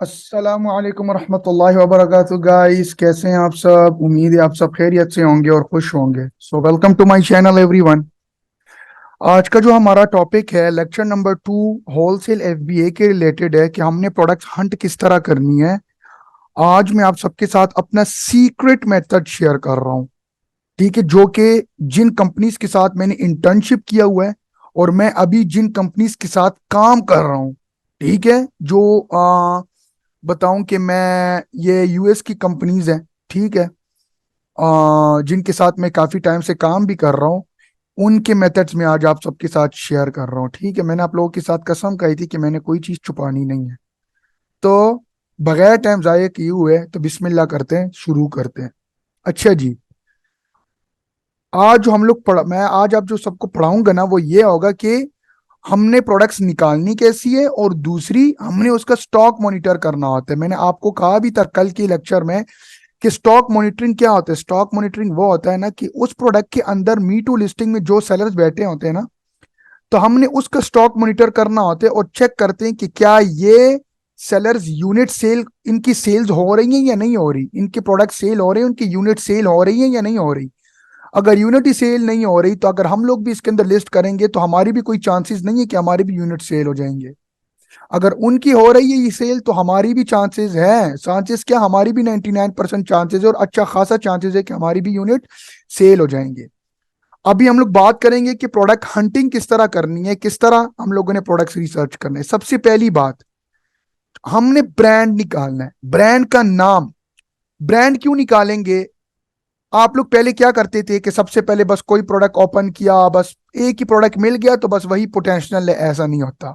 अस्सलामु अलैकुम वरहमतुल्लाहि वबरकातुहू गाइस, कैसे हैं आप सब। उम्मीद है आप सब खैरियत से होंगे और खुश होंगे। So welcome to my channel everyone. आज का जो हमारा टॉपिक है लेक्चर नंबर 2 होलसेल एफबीए के रिलेटेड है कि हमने प्रोडक्ट्स हंट किस तरह करनी है। आज मैं आप सबके साथ अपना सीक्रेट मेथड शेयर कर रहा हूँ, ठीक है, जो कि जिन कंपनीज के साथ मैंने इंटर्नशिप किया हुआ है और मैं अभी जिन कंपनीज के साथ काम कर रहा हूँ, ठीक है, जो बताऊं कि मैं ये यूएस की कंपनीज हैं, ठीक है, जिनके साथ मैं काफी टाइम से काम भी कर रहा हूँ, उनके मेथड्स में आज आप सबके साथ शेयर कर रहा हूँ। ठीक है, मैंने आप लोगों के साथ कसम खाई थी कि मैंने कोई चीज छुपानी नहीं है। तो बगैर टाइम जाया किए हुए तो बिस्मिल्लाह करते हैं, शुरू करते हैं। अच्छा जी, आज जो हम लोग पढ़ा मैं आज आप जो सबको पढ़ाऊंगा ना वो ये होगा कि हमने प्रोडक्ट्स निकालनी कैसी है और दूसरी हमने उसका स्टॉक मॉनिटर करना होता है। मैंने आपको कहा भी था कल के लेक्चर में कि स्टॉक मॉनिटरिंग क्या होता है। स्टॉक मॉनिटरिंग वो होता है ना कि उस प्रोडक्ट के अंदर मी टू लिस्टिंग में जो सेलर्स बैठे होते हैं ना, तो हमने उसका स्टॉक मॉनिटर करना होता है और चेक करते हैं कि क्या ये सेलर्स यूनिट सेल, इनकी सेल्स हो रही है या नहीं हो रही, इनके प्रोडक्ट सेल हो रहे हैं, उनकी यूनिट सेल हो रही है या नहीं हो रही। अगर यूनिट ही सेल नहीं हो रही तो अगर हम लोग भी इसके अंदर लिस्ट करेंगे तो हमारी भी कोई चांसेस नहीं है कि हमारी भी यूनिट सेल हो जाएंगे। अगर उनकी हो रही है ये सेल तो हमारी भी चांसेस है, चांसेस क्या, हमारी भी 99% चांसेस है और अच्छा खासा चांसेस है कि हमारी भी यूनिट सेल हो जाएंगे। अभी हम लोग बात करेंगे कि प्रोडक्ट हंटिंग किस तरह करनी है, किस तरह हम लोगों ने प्रोडक्ट्स रिसर्च करने है। सबसे पहली बात, हमने ब्रांड निकालना है, ब्रांड का नाम। ब्रांड क्यों निकालेंगे? आप लोग पहले क्या करते थे कि सबसे पहले बस कोई प्रोडक्ट ओपन किया, बस एक ही प्रोडक्ट मिल गया तो बस वही पोटेंशियल है। ऐसा नहीं होता।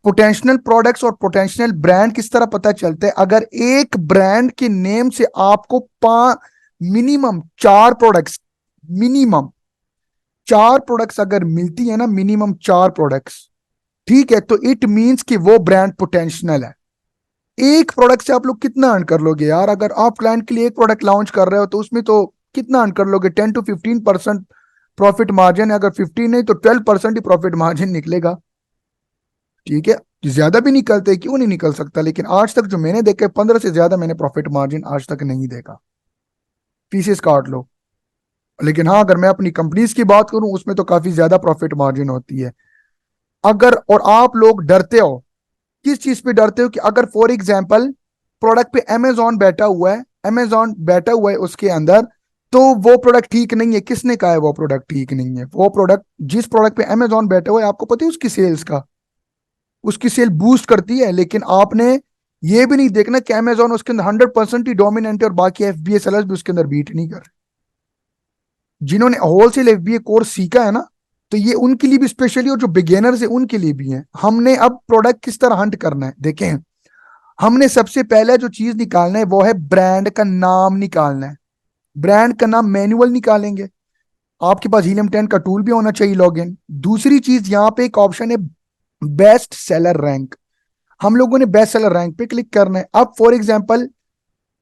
पोटेंशियल प्रोडक्ट्स और पोटेंशियल ब्रांड किस तरह पता चलता है? अगर एक ब्रांड के नेम से आपको मिनिमम चार प्रोडक्ट्स, मिनिमम चार प्रोडक्ट्स अगर मिलती है ना, मिनिमम चार प्रोडक्ट्स, ठीक है, तो इट मींस कि वो ब्रांड पोटेंशियल है। एक प्रोडक्ट से आप लोग कितना अर्न कर लोगे यार? अगर आप क्लाइंट के लिए एक प्रोडक्ट लॉन्च कर रहे हो तो उसमें तो कितना अर्न कर लोगे? 10 to 15% प्रॉफिट मार्जिन है। अगर 15 नहीं तो 12% ही प्रॉफिट मार्जिन निकलेगा। ठीक है, ज्यादा भी निकलते, क्यों नहीं निकल सकता, लेकिन आज तक जो मैंने देखा 15 से ज्यादा मैंने प्रॉफिट मार्जिन आज तक नहीं देखा। पीसेस काट लो। लेकिन हाँ, अगर मैं अपनी कंपनीज की बात करूं उसमें तो काफी ज्यादा प्रॉफिट मार्जिन होती है। अगर और आप लोग डरते हो, किस चीज पे डरते हो? कि अगर फॉर एग्जाम्पल प्रोडक्ट पे अमेजोन बैठा हुआ है, अमेजोन बैठा हुआ है उसके अंदर, तो वो प्रोडक्ट ठीक नहीं है। किसने कहा है वो प्रोडक्ट ठीक नहीं है? वो प्रोडक्ट, जिस प्रोडक्ट पे अमेजोन बैठा हुआ है, आपको पता है उसकी सेल्स का, उसकी सेल बूस्ट करती है। लेकिन आपने ये भी नहीं देखना कि अमेजोन उसके अंदर 100% ही डोमिनेंट है और बाकी एफबीए सेलर्स भी उसके अंदर बीट नहीं कर रहे। जिन्होंने होलसेल एफबीए कोर्स सीखा है ना, तो ये उनके लिए भी स्पेशली, और जो बिगेनर्स है उनके लिए भी है। हमने अब प्रोडक्ट किस तरह हंट करना है देखें। हमने सबसे पहले जो चीज निकालना है वो है ब्रांड का नाम निकालना है। ब्रांड का नाम मैनुअल निकालेंगे। आपके पास हीलियम 10 का टूल भी होना चाहिए, लॉगिन। दूसरी चीज, यहाँ पे एक ऑप्शन है बेस्ट सेलर रैंक। हम लोगों ने बेस्ट सेलर रैंक पे क्लिक करना है। अब फॉर एग्जाम्पल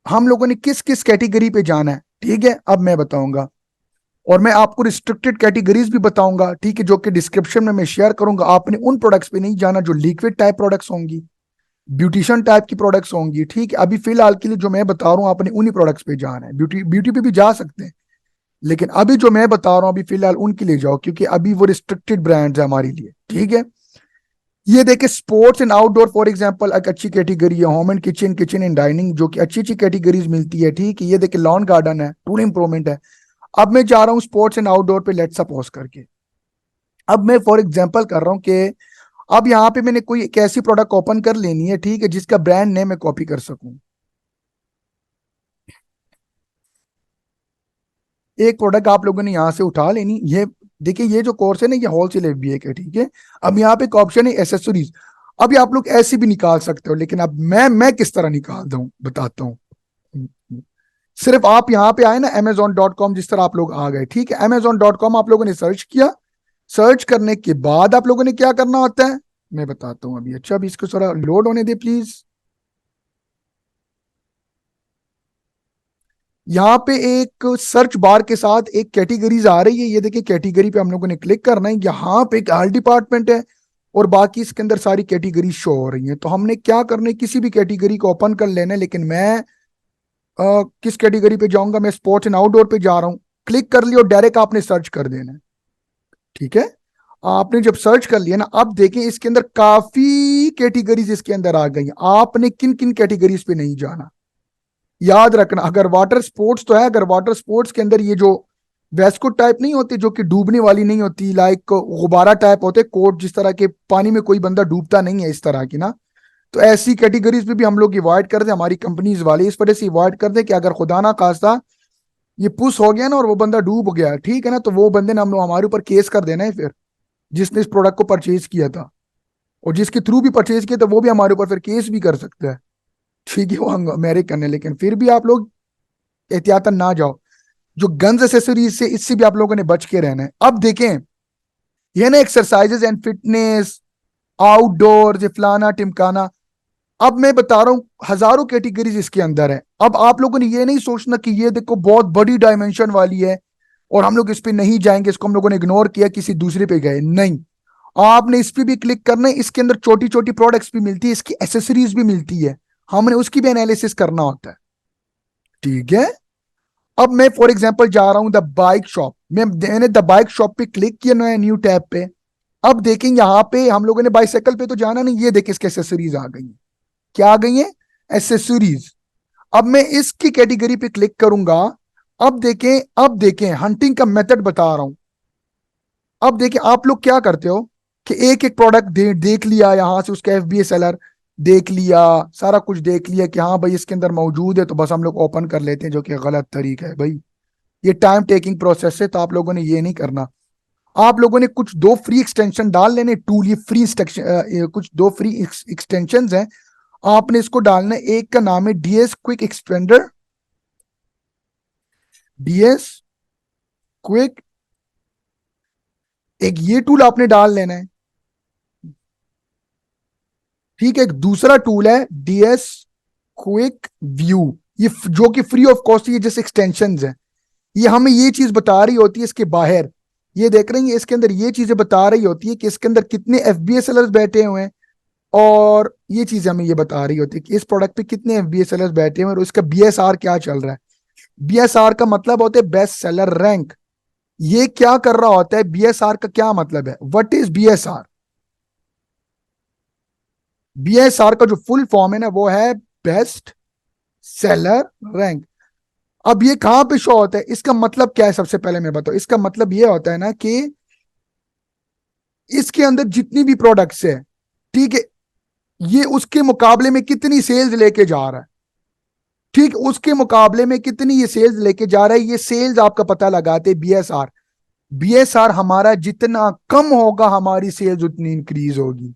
हम लोगों ने किस किस कैटेगरी पे जाना है, ठीक है, अब मैं बताऊंगा। और मैं आपको रिस्ट्रिक्टेड कैटेगरीज भी बताऊंगा, ठीक है, जो कि डिस्क्रिप्शन में मैं शेयर करूंगा। आपने उन प्रोडक्ट्स पे नहीं जाना जो लिक्विड टाइप प्रोडक्ट्स होंगी, ब्यूटिशियन टाइप की प्रोडक्ट्स होंगी, ठीक है। अभी फिलहाल के लिए जो मैं बता रहा हूँ आपने उन्हीं प्रोडक्ट्स पे जाना है। ब्यूटी ब्यूटी पे भी जा सकते हैं, लेकिन अभी जो मैं बता रहा हूँ अभी फिलहाल उनके लिए जाओ, क्योंकि अभी वो रिस्ट्रिक्टेड ब्रांड्स है हमारे लिए, ठीक है। ये देखे sports and outdoor for example एक अच्छी कैटेगरी है। Home and kitchen, kitchen and dining, जो कि अच्छी अच्छी कैटेगरीज मिलती है, ठीक है। ये देखे लॉन गार्डन है, टूल इंप्रूवमेंट है। अब मैं जा रहा हूँ स्पोर्ट्स एंड आउटडोर पे, लेट्स सपोज करके। अब मैं फॉर एग्जांपल कर रहा हूँ कि अब यहाँ पे मैंने कोई एक ऐसी प्रोडक्ट ओपन कर लेनी है, ठीक है, जिसका ब्रांड नेम मैं कॉपी कर सकूं। एक प्रोडक्ट आप लोगों ने यहाँ से उठा लेनी। ये देखिए, ये जो कोर्स है ना ये होलसेल एफबीए का, ठीक है। अब यहाँ पे एक ऑप्शन है एसेसरीज। अभी आप लोग ऐसी भी निकाल सकते हो, लेकिन अब मैं किस तरह निकाल दूं बताता हूँ। सिर्फ आप यहाँ पे आए ना amazon.com, जिस तरह आप लोग आ गए, ठीक है, amazon.com आप लोगों ने सर्च किया। सर्च करने के बाद आप लोगों ने क्या करना होता है मैं बताता हूँ अभी। अच्छा, अभी इसको थोड़ा लोड होने दे प्लीज। यहाँ पे एक सर्च बार के साथ एक कैटेगरीज आ रही है, ये देखिए कैटेगरी पे हम लोगों ने क्लिक करना है। यहाँ पे एक आल डिपार्टमेंट है और बाकी इसके अंदर सारी कैटेगरी शो हो रही है। तो हमने क्या करना है, किसी भी कैटेगरी को ओपन कर लेना है, लेकिन मैं किस कैटेगरी पे जाऊंगा, मैं स्पोर्ट्स एंड आउटडोर पे जा रहा हूं। क्लिक कर लिया और डायरेक्ट आपने सर्च कर देना है। ठीक है, आपने जब सर्च कर लिया ना, अब देखें इसके अंदर काफी कैटेगरीज इसके अंदर आ गई। आपने किन किन कैटेगरीज पे नहीं जाना, याद रखना। अगर वाटर स्पोर्ट्स तो है, अगर वाटर स्पोर्ट्स के अंदर ये जो वेस्को टाइप नहीं होती, जो कि डूबने वाली नहीं होती, लाइक गुब्बारा टाइप होते कोट, जिस तरह के पानी में कोई बंदा डूबता नहीं है, इस तरह की ना, तो ऐसी कैटेगरीज पे भी हम लोग अवॉइड कर दें, हमारी कंपनीज वाले इस वजह से अवॉइड कर दें कि अगर खुदा ना खास्ता ये पुश हो गया ना और वो बंदा डूब गया, ठीक है ना, तो वो बंदे ने हम लोग हमारे ऊपर केस कर देना है फिर, जिसने इस प्रोडक्ट को परचेज किया था और जिसके थ्रू भी परचेज किया था वो भी हमारे ऊपर फिर केस भी कर सकता है। ठीक है, वो अमेरिकन है, लेकिन फिर भी आप लोग एहतियातन ना जाओ। जो गन्स एसेसरीज से, इससे भी आप लोगों ने बच के रहना है। अब देखें, ये ना एक्सरसाइजेज एंड फिटनेस, आउटडोर, फलाना टिमकाना, अब मैं बता रहा हूं हजारों कैटेगरीज इसके अंदर है। अब आप लोगों ने ये नहीं सोचना कि ये देखो बहुत बड़ी डायमेंशन वाली है और हम लोग इस पे नहीं जाएंगे, इसको हम लोगों ने इग्नोर किया, किसी दूसरे पे गए, नहीं। आपने इस पे भी क्लिक करना है। इसके अंदर छोटी छोटी प्रोडक्ट्स भी मिलती है, इसकी एसेसरीज भी मिलती है, हमने उसकी भी एनालिसिस करना होता है। ठीक है, अब मैं फॉर एग्जांपल जा रहा हूं द बाइक शॉप, मैंने द बाइक शॉप पे क्लिक किया, नया न्यू टैब पे। अब देखेंगे यहाँ पे हम लोगों ने बाइसाइकिल पे तो जाना नहीं, ये देखें इसके एसेसरीज आ गई हैं। क्या आ गई है? एसेसरीज। अब मैं इसकी कैटेगरी पे क्लिक करूंगा। अब देखें हंटिंग का मेथड बता रहा हूं। अब देखें आप लोग क्या करते हो कि एक एक प्रोडक्ट देख लिया, यहां से उसका एफबीए सेलर देख लिया, सारा कुछ देख लिया कि हाँ भाई इसके अंदर मौजूद है, तो बस हम लोग ओपन कर लेते हैं, जो कि गलत तरीका है भाई। ये टाइम टेकिंग प्रोसेस है, तो आप लोगों ने ये नहीं करना। आप लोगों ने कुछ दो फ्री एक्सटेंशन डाल लेने टूल, ये फ्री कुछ दो फ्री एक्सटेंशन हैं, आपने इसको डालना है। एक का नाम है DS quick expander, DS quick, एक ये टूल आपने डाल लेना है। ठीक है, एक दूसरा टूल है डीएस क्विक व्यू, ये जो कि फ्री ऑफ कॉस्ट, ये जैसे एक्सटेंशन है, ये हमें ये चीज बता रही होती है इसके बाहर, ये देख रहे हैं इसके अंदर ये चीजें बता रही होती है कि इसके अंदर कितने एफबीए सेलर्स बैठे हुए हैं, और ये चीज हमें ये बता रही होती है कि इस प्रोडक्ट पे कितने एफबीए सेलर्स बैठे हुए हैं और इसका बीएसआर क्या चल रहा है। बीएसआर का मतलब होता है बेस्ट सेलर रैंक। ये क्या कर रहा होता है, बीएसआर का क्या मतलब है, व्हाट इज बीएसआर? बीएसआर का जो फुल फॉर्म है ना, वो है बेस्ट सेलर रैंक। अब ये कहां पे शो होता है, इसका मतलब क्या है, सबसे पहले मैं बताऊं, इसका मतलब ये होता है ना कि इसके अंदर जितनी भी प्रोडक्ट्स है, ठीक है, ये उसके मुकाबले में कितनी सेल्स लेके जा रहा है, ठीक, उसके मुकाबले में कितनी ये सेल्स लेके जा रहा है, ये सेल्स आपका पता लगाते हैं बीएसआर। बीएसआर हमारा जितना कम होगा हमारी सेल्स उतनी इंक्रीज होगी,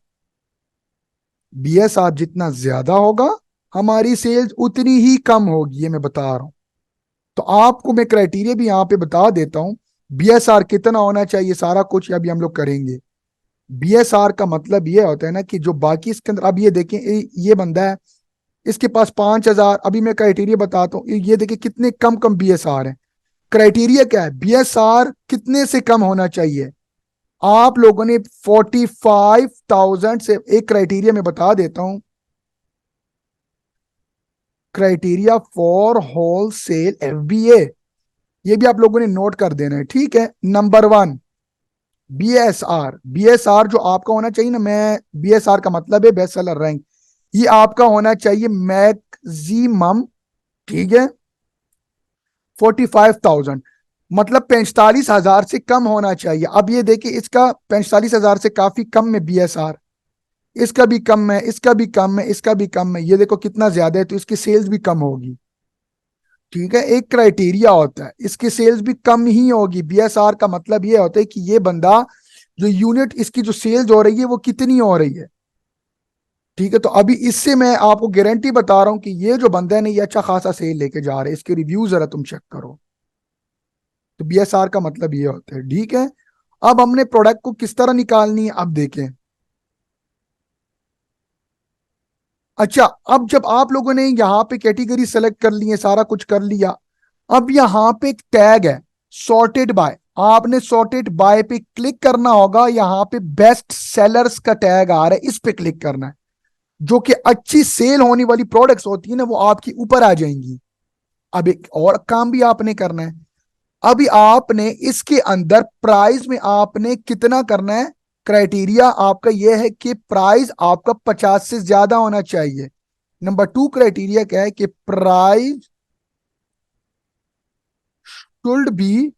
बीएसआर जितना ज्यादा होगा हमारी सेल्स उतनी ही कम होगी, ये मैं बता रहा हूं। तो आपको मैं क्राइटेरिया भी यहां पे बता देता हूं, बीएसआर कितना होना चाहिए, सारा कुछ अभी हम लोग करेंगे। बीएसआर का मतलब ये होता है ना कि जो बाकी इसके अंदर, अब ये देखें ये बंदा है, इसके पास 5,000, अभी मैं क्राइटेरिया बताता हूँ, ये देखिए कितने कम कम बीएसआर है। क्राइटेरिया क्या है, बीएसआर कितने से कम होना चाहिए, आप लोगों ने 45,000 से, एक क्राइटेरिया मैं बता देता हूं, क्राइटेरिया फॉर होलसेल एफबीए, ये भी आप लोगों ने नोट कर देना है। ठीक है, नंबर 1 बीएसआर, बीएसआर जो आपका होना चाहिए ना, मैं बीएसआर का मतलब है बेस्ट सेलर रैंक, ये आपका होना चाहिए मैक्सिमम, ठीक है, 45,000, मतलब 45,000 से कम होना चाहिए। अब ये देखिए इसका 45,000 से काफी कम है बीएसआर, इसका भी कम है, इसका भी कम है, इसका भी कम है, ये देखो कितना ज्यादा है, तो इसकी सेल्स भी कम होगी। ठीक है, एक क्राइटेरिया होता है, इसकी सेल्स भी कम ही होगी। बीएसआर का मतलब ये होता है कि ये बंदा जो यूनिट इसकी जो सेल्स हो रही है वो कितनी हो रही है। ठीक है, तो अभी इससे मैं आपको गारंटी बता रहा हूं कि ये जो बंदा है ना, ये अच्छा खासा सेल लेके जा रहा है, इसके रिव्यू जरा तुम चेक करो। तो बीएसआर का मतलब ये होता है। ठीक है, अब हमने प्रोडक्ट को किस तरह निकालनी है, अब देखें। अच्छा, अब जब आप लोगों ने यहाँ पे कैटेगरी सेलेक्ट कर ली है, सारा कुछ कर लिया, अब यहाँ पे एक टैग है सॉर्टेड बाय, आपने सॉर्टेड बाय पे क्लिक करना होगा, यहाँ पे बेस्ट सेलर्स का टैग आ रहा है, इस पे क्लिक करना है। जो कि अच्छी सेल होने वाली प्रोडक्ट्स होती है ना, वो आपकी ऊपर आ जाएंगी। अब एक और काम भी आपने करना है। अभी आपने इसके अंदर प्राइस में आपने कितना करना है, क्राइटेरिया आपका यह है कि प्राइस आपका 50 से ज्यादा होना चाहिए। नंबर 2 क्राइटेरिया क्या है कि प्राइस शुड बी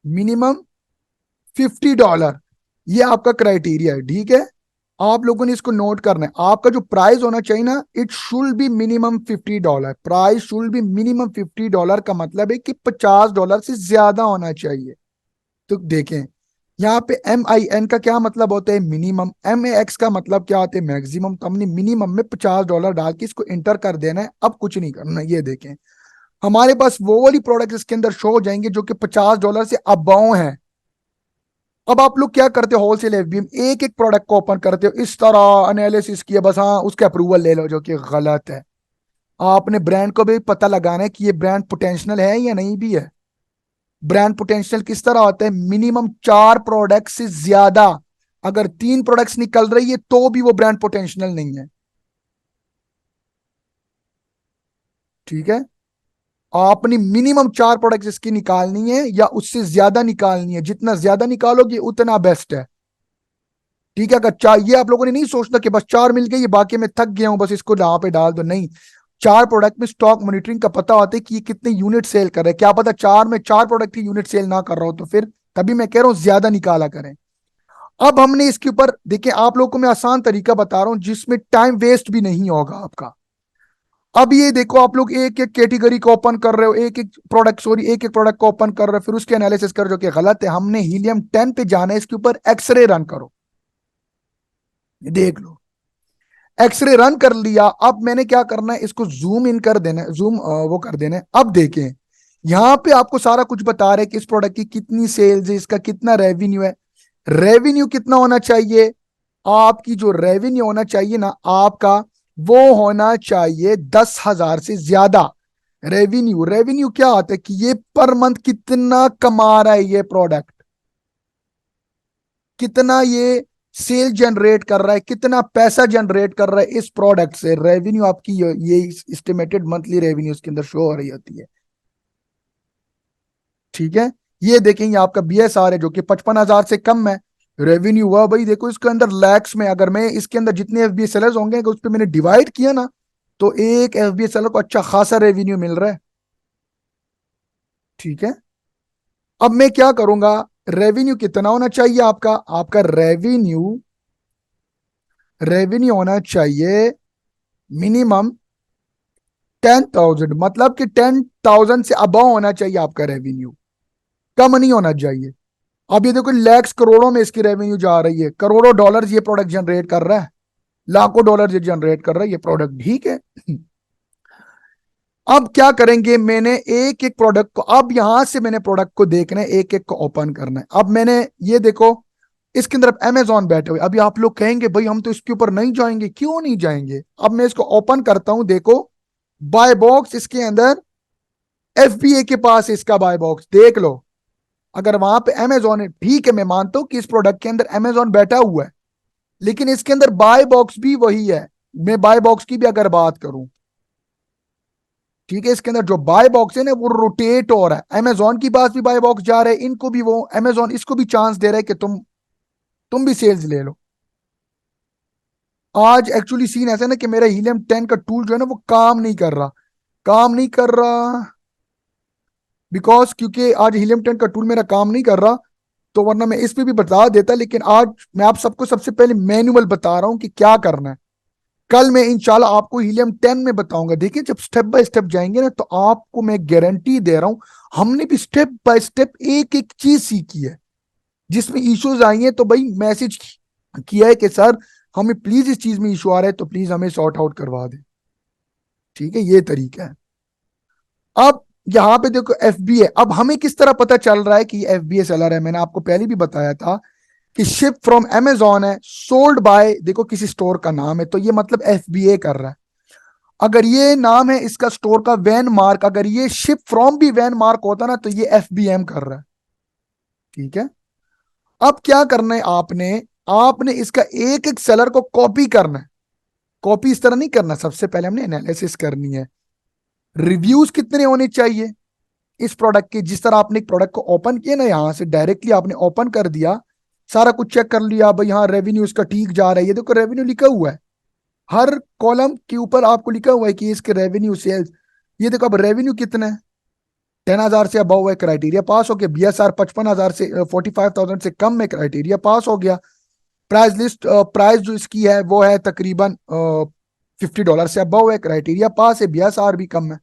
मिनिमम $50। ये आपका क्राइटेरिया है, ठीक है। आप लोगों ने इसको नोट करना है। आपका जो प्राइस होना चाहिए ना, it should be minimum $50। Price should be minimum $50 का मतलब है कि $50 से ज्यादा होना चाहिए। तो देखें यहाँ पे MIN का क्या मतलब होता है, मिनिमम। MAX का मतलब क्या होता है, मैक्सिमम। तो हमने मिनिमम में $50 डाल के इसको इंटर कर देना है, अब कुछ नहीं करना। ये देखें हमारे पास वो वाली प्रोडक्ट इसके अंदर शो हो जाएंगे जो कि $50 से अबाव है। अब आप लोग क्या करते हो, होलसेल FBM एक एक प्रोडक्ट को ओपन करते हो, इस तरह एनालिसिस किया, बस हाँ उसके अप्रूवल ले लो, जो कि गलत है। आपने ब्रांड को भी पता लगाना है कि ये ब्रांड पोटेंशियल है या नहीं भी है। ब्रांड पोटेंशियल किस तरह होता है, मिनिमम 4 प्रोडक्ट से ज्यादा। अगर 3 प्रोडक्ट्स निकल रही है तो भी वो ब्रांड पोटेंशियल नहीं है, ठीक है। आपने मिनिमम 4 प्रोडक्ट्स इसकी निकालनी है या उससे ज्यादा निकालनी है। जितना ज्यादा निकालोगे उतना बेस्ट है, ठीक है। अगर ये आप लोगों ने नहीं सोचना कि बस 4 मिल गई, ये बाकी में थक गया हूं बस इसको यहाँ पे डाल दो, नहीं। 4 प्रोडक्ट में स्टॉक मॉनिटरिंग का पता होता है कि ये कितने यूनिट सेल कर रहे हैं। क्या पता 4 में 4 प्रोडक्ट की यूनिट सेल ना कर रहा हो, तो फिर तभी मैं कह रहा हूं ज्यादा निकाला करें। अब हमने इसके ऊपर देखिए, आप लोगों को मैं आसान तरीका बता रहा हूं जिसमें टाइम वेस्ट भी नहीं होगा आपका। अब ये देखो, आप लोग एक एक कैटेगरी को ओपन कर रहे हो, एक एक प्रोडक्ट, सॉरी एक एक प्रोडक्ट को ओपन कर रहे हो, फिर उसके एनालिसिस कर, जो कि गलत है। हमने हीलियम 10 पे जाना है, इसके ऊपर एक्सरे रन करो, देख लो। एक्सरे रन कर लिया। अब मैंने क्या करना है, इसको जूम इन कर देना है, जूम वो कर देना है। अब देखें यहां पे आपको सारा कुछ बता रहे हैं कि इस प्रोडक्ट की कितनी सेल्स है, इसका कितना रेवेन्यू है। रेवेन्यू कितना होना चाहिए, आपकी जो रेवेन्यू होना चाहिए ना आपका, वो होना चाहिए 10,000 से ज्यादा। रेवेन्यू, रेवेन्यू क्या आता है कि ये पर मंथ कितना कमा रहा है ये प्रोडक्ट, कितना ये सेल जनरेट कर रहा है, कितना पैसा जनरेट कर रहा है इस प्रोडक्ट से। रेवेन्यू आपकी ये एस्टिमेटेड मंथली रेवेन्यू इसके अंदर शो हो रही होती है, ठीक है। ये देखेंगे आपका BSR है जो कि 55,000 से कम है। रेवेन्यू हुआ भाई, देखो इसके अंदर लैक्स में। अगर मैं इसके अंदर जितने FBA सेलर्स होंगे उस पर मैंने डिवाइड किया ना, तो एक FBA सेलर को अच्छा खासा रेवेन्यू मिल रहा है, ठीक है। अब मैं क्या करूंगा, रेवेन्यू कितना होना चाहिए आपका, आपका रेवेन्यू, रेवेन्यू होना चाहिए मिनिमम 10,000, मतलब कि 10,000 से अबव होना चाहिए आपका रेवेन्यू, कम नहीं होना चाहिए। अब ये देखो लैक्स करोड़ों में इसकी रेवेन्यू जा रही है, करोड़ों डॉलर्स ये प्रोडक्ट जनरेट कर रहा है, लाखों डॉलर ये जनरेट कर रहा है ये प्रोडक्ट, ठीक है। अब क्या करेंगे, मैंने एक एक प्रोडक्ट को, अब यहां से मैंने प्रोडक्ट को देखना है, एक एक को ओपन करना है। अब मैंने ये देखो इसके अंदर अमेजॉन बैठे हुए। अभी आप लोग कहेंगे भाई हम तो इसके ऊपर नहीं जाएंगे, क्यों नहीं जाएंगे। अब मैं इसको ओपन करता हूं, देखो बाय बॉक्स इसके अंदर FBA के पास इसका बाय बॉक्स देख लो। अगर वहां पे अमेजॉन है, ठीक है, मैं मानता हूं कि इस प्रोडक्ट के अंदर अमेजॉन बैठा हुआ है, लेकिन इसके अंदर बाय बॉक्स भी वही है। मैं बाय बॉक्स की भी अगर बात करूं, ठीक है, इसके अंदर जो बाय बॉक्स है ना वो रोटेट हो रहा है। अमेजॉन के पास भी बाय बॉक्स जा रहे हैं, इनको भी वो अमेजॉन इसको भी चांस दे रहा है कि तुम भी सेल्स ले लो। आज एक्चुअली सीन ऐसा है ना कि मेरा हीलियम 10 का टूल जो है ना वो काम नहीं कर रहा, काम नहीं कर रहा, बिकॉज क्योंकि आज हीलियम 10 का टूल मेरा काम नहीं कर रहा। तो वरना मैं इस पे भी बता देता, लेकिन आज मैं आप सबको सबसे पहले मैनुअल बता रहा हूं कि क्या करना है। कल मैं इंशाल्लाह आपको हीलियम 10 में बताऊंगा। देखिए जब स्टेप बाय स्टेप जाएंगे ना, तो आपको मैं गारंटी दे रहा हूं, हमने भी स्टेप बाय स्टेप एक एक चीज सीखी है। जिसमें इश्यूज आई हैं तो भाई मैसेज किया है कि सर हमें प्लीज इस चीज में इशू आ रहा है, तो प्लीज हमें सॉर्ट आउट करवा दें, ठीक है। ये तरीका है। अब यहां पे देखो FBA, अब हमें किस तरह पता चल रहा है कि FBA सेलर है। मैंने आपको पहले भी बताया था कि शिप फ्रॉम अमेजॉन है, सोल्ड बाय, देखो किसी स्टोर का नाम है, तो ये मतलब FBA कर रहा है। अगर ये नाम है इसका स्टोर का वैन मार्क, अगर ये शिप फ्रॉम भी वैन मार्क होता ना तो ये FBM कर रहा है। ठीक है, अब क्या करना है आपने, आपने इसका एक एक सेलर को कॉपी करना है। कॉपी इस तरह नहीं करना, सबसे पहले हमने एनालिसिस करनी है। रिव्यूज कितने होने चाहिए इस प्रोडक्ट के। जिस तरह आपने एक प्रोडक्ट को ओपन किया ना, यहां से डायरेक्टली आपने ओपन कर दिया, सारा कुछ चेक कर लिया, भाई हाँ रेवेन्यू इसका ठीक जा रहा है, ये देखो रेवेन्यू लिखा हुआ है, हर कॉलम के ऊपर आपको लिखा हुआ है कि इसके रेवेन्यू सेल्स। ये देखो अब रेवेन्यू कितना है, 10,000 से अबव है, क्राइटेरिया पास हो गया। BSR 55,000 से 45,000 से कम में, क्राइटेरिया पास हो गया। प्राइस लिस्ट, प्राइस जो इसकी है वो है तकरीबन $50 से अबव है, क्राइटेरिया पास है, BSR भी कम है।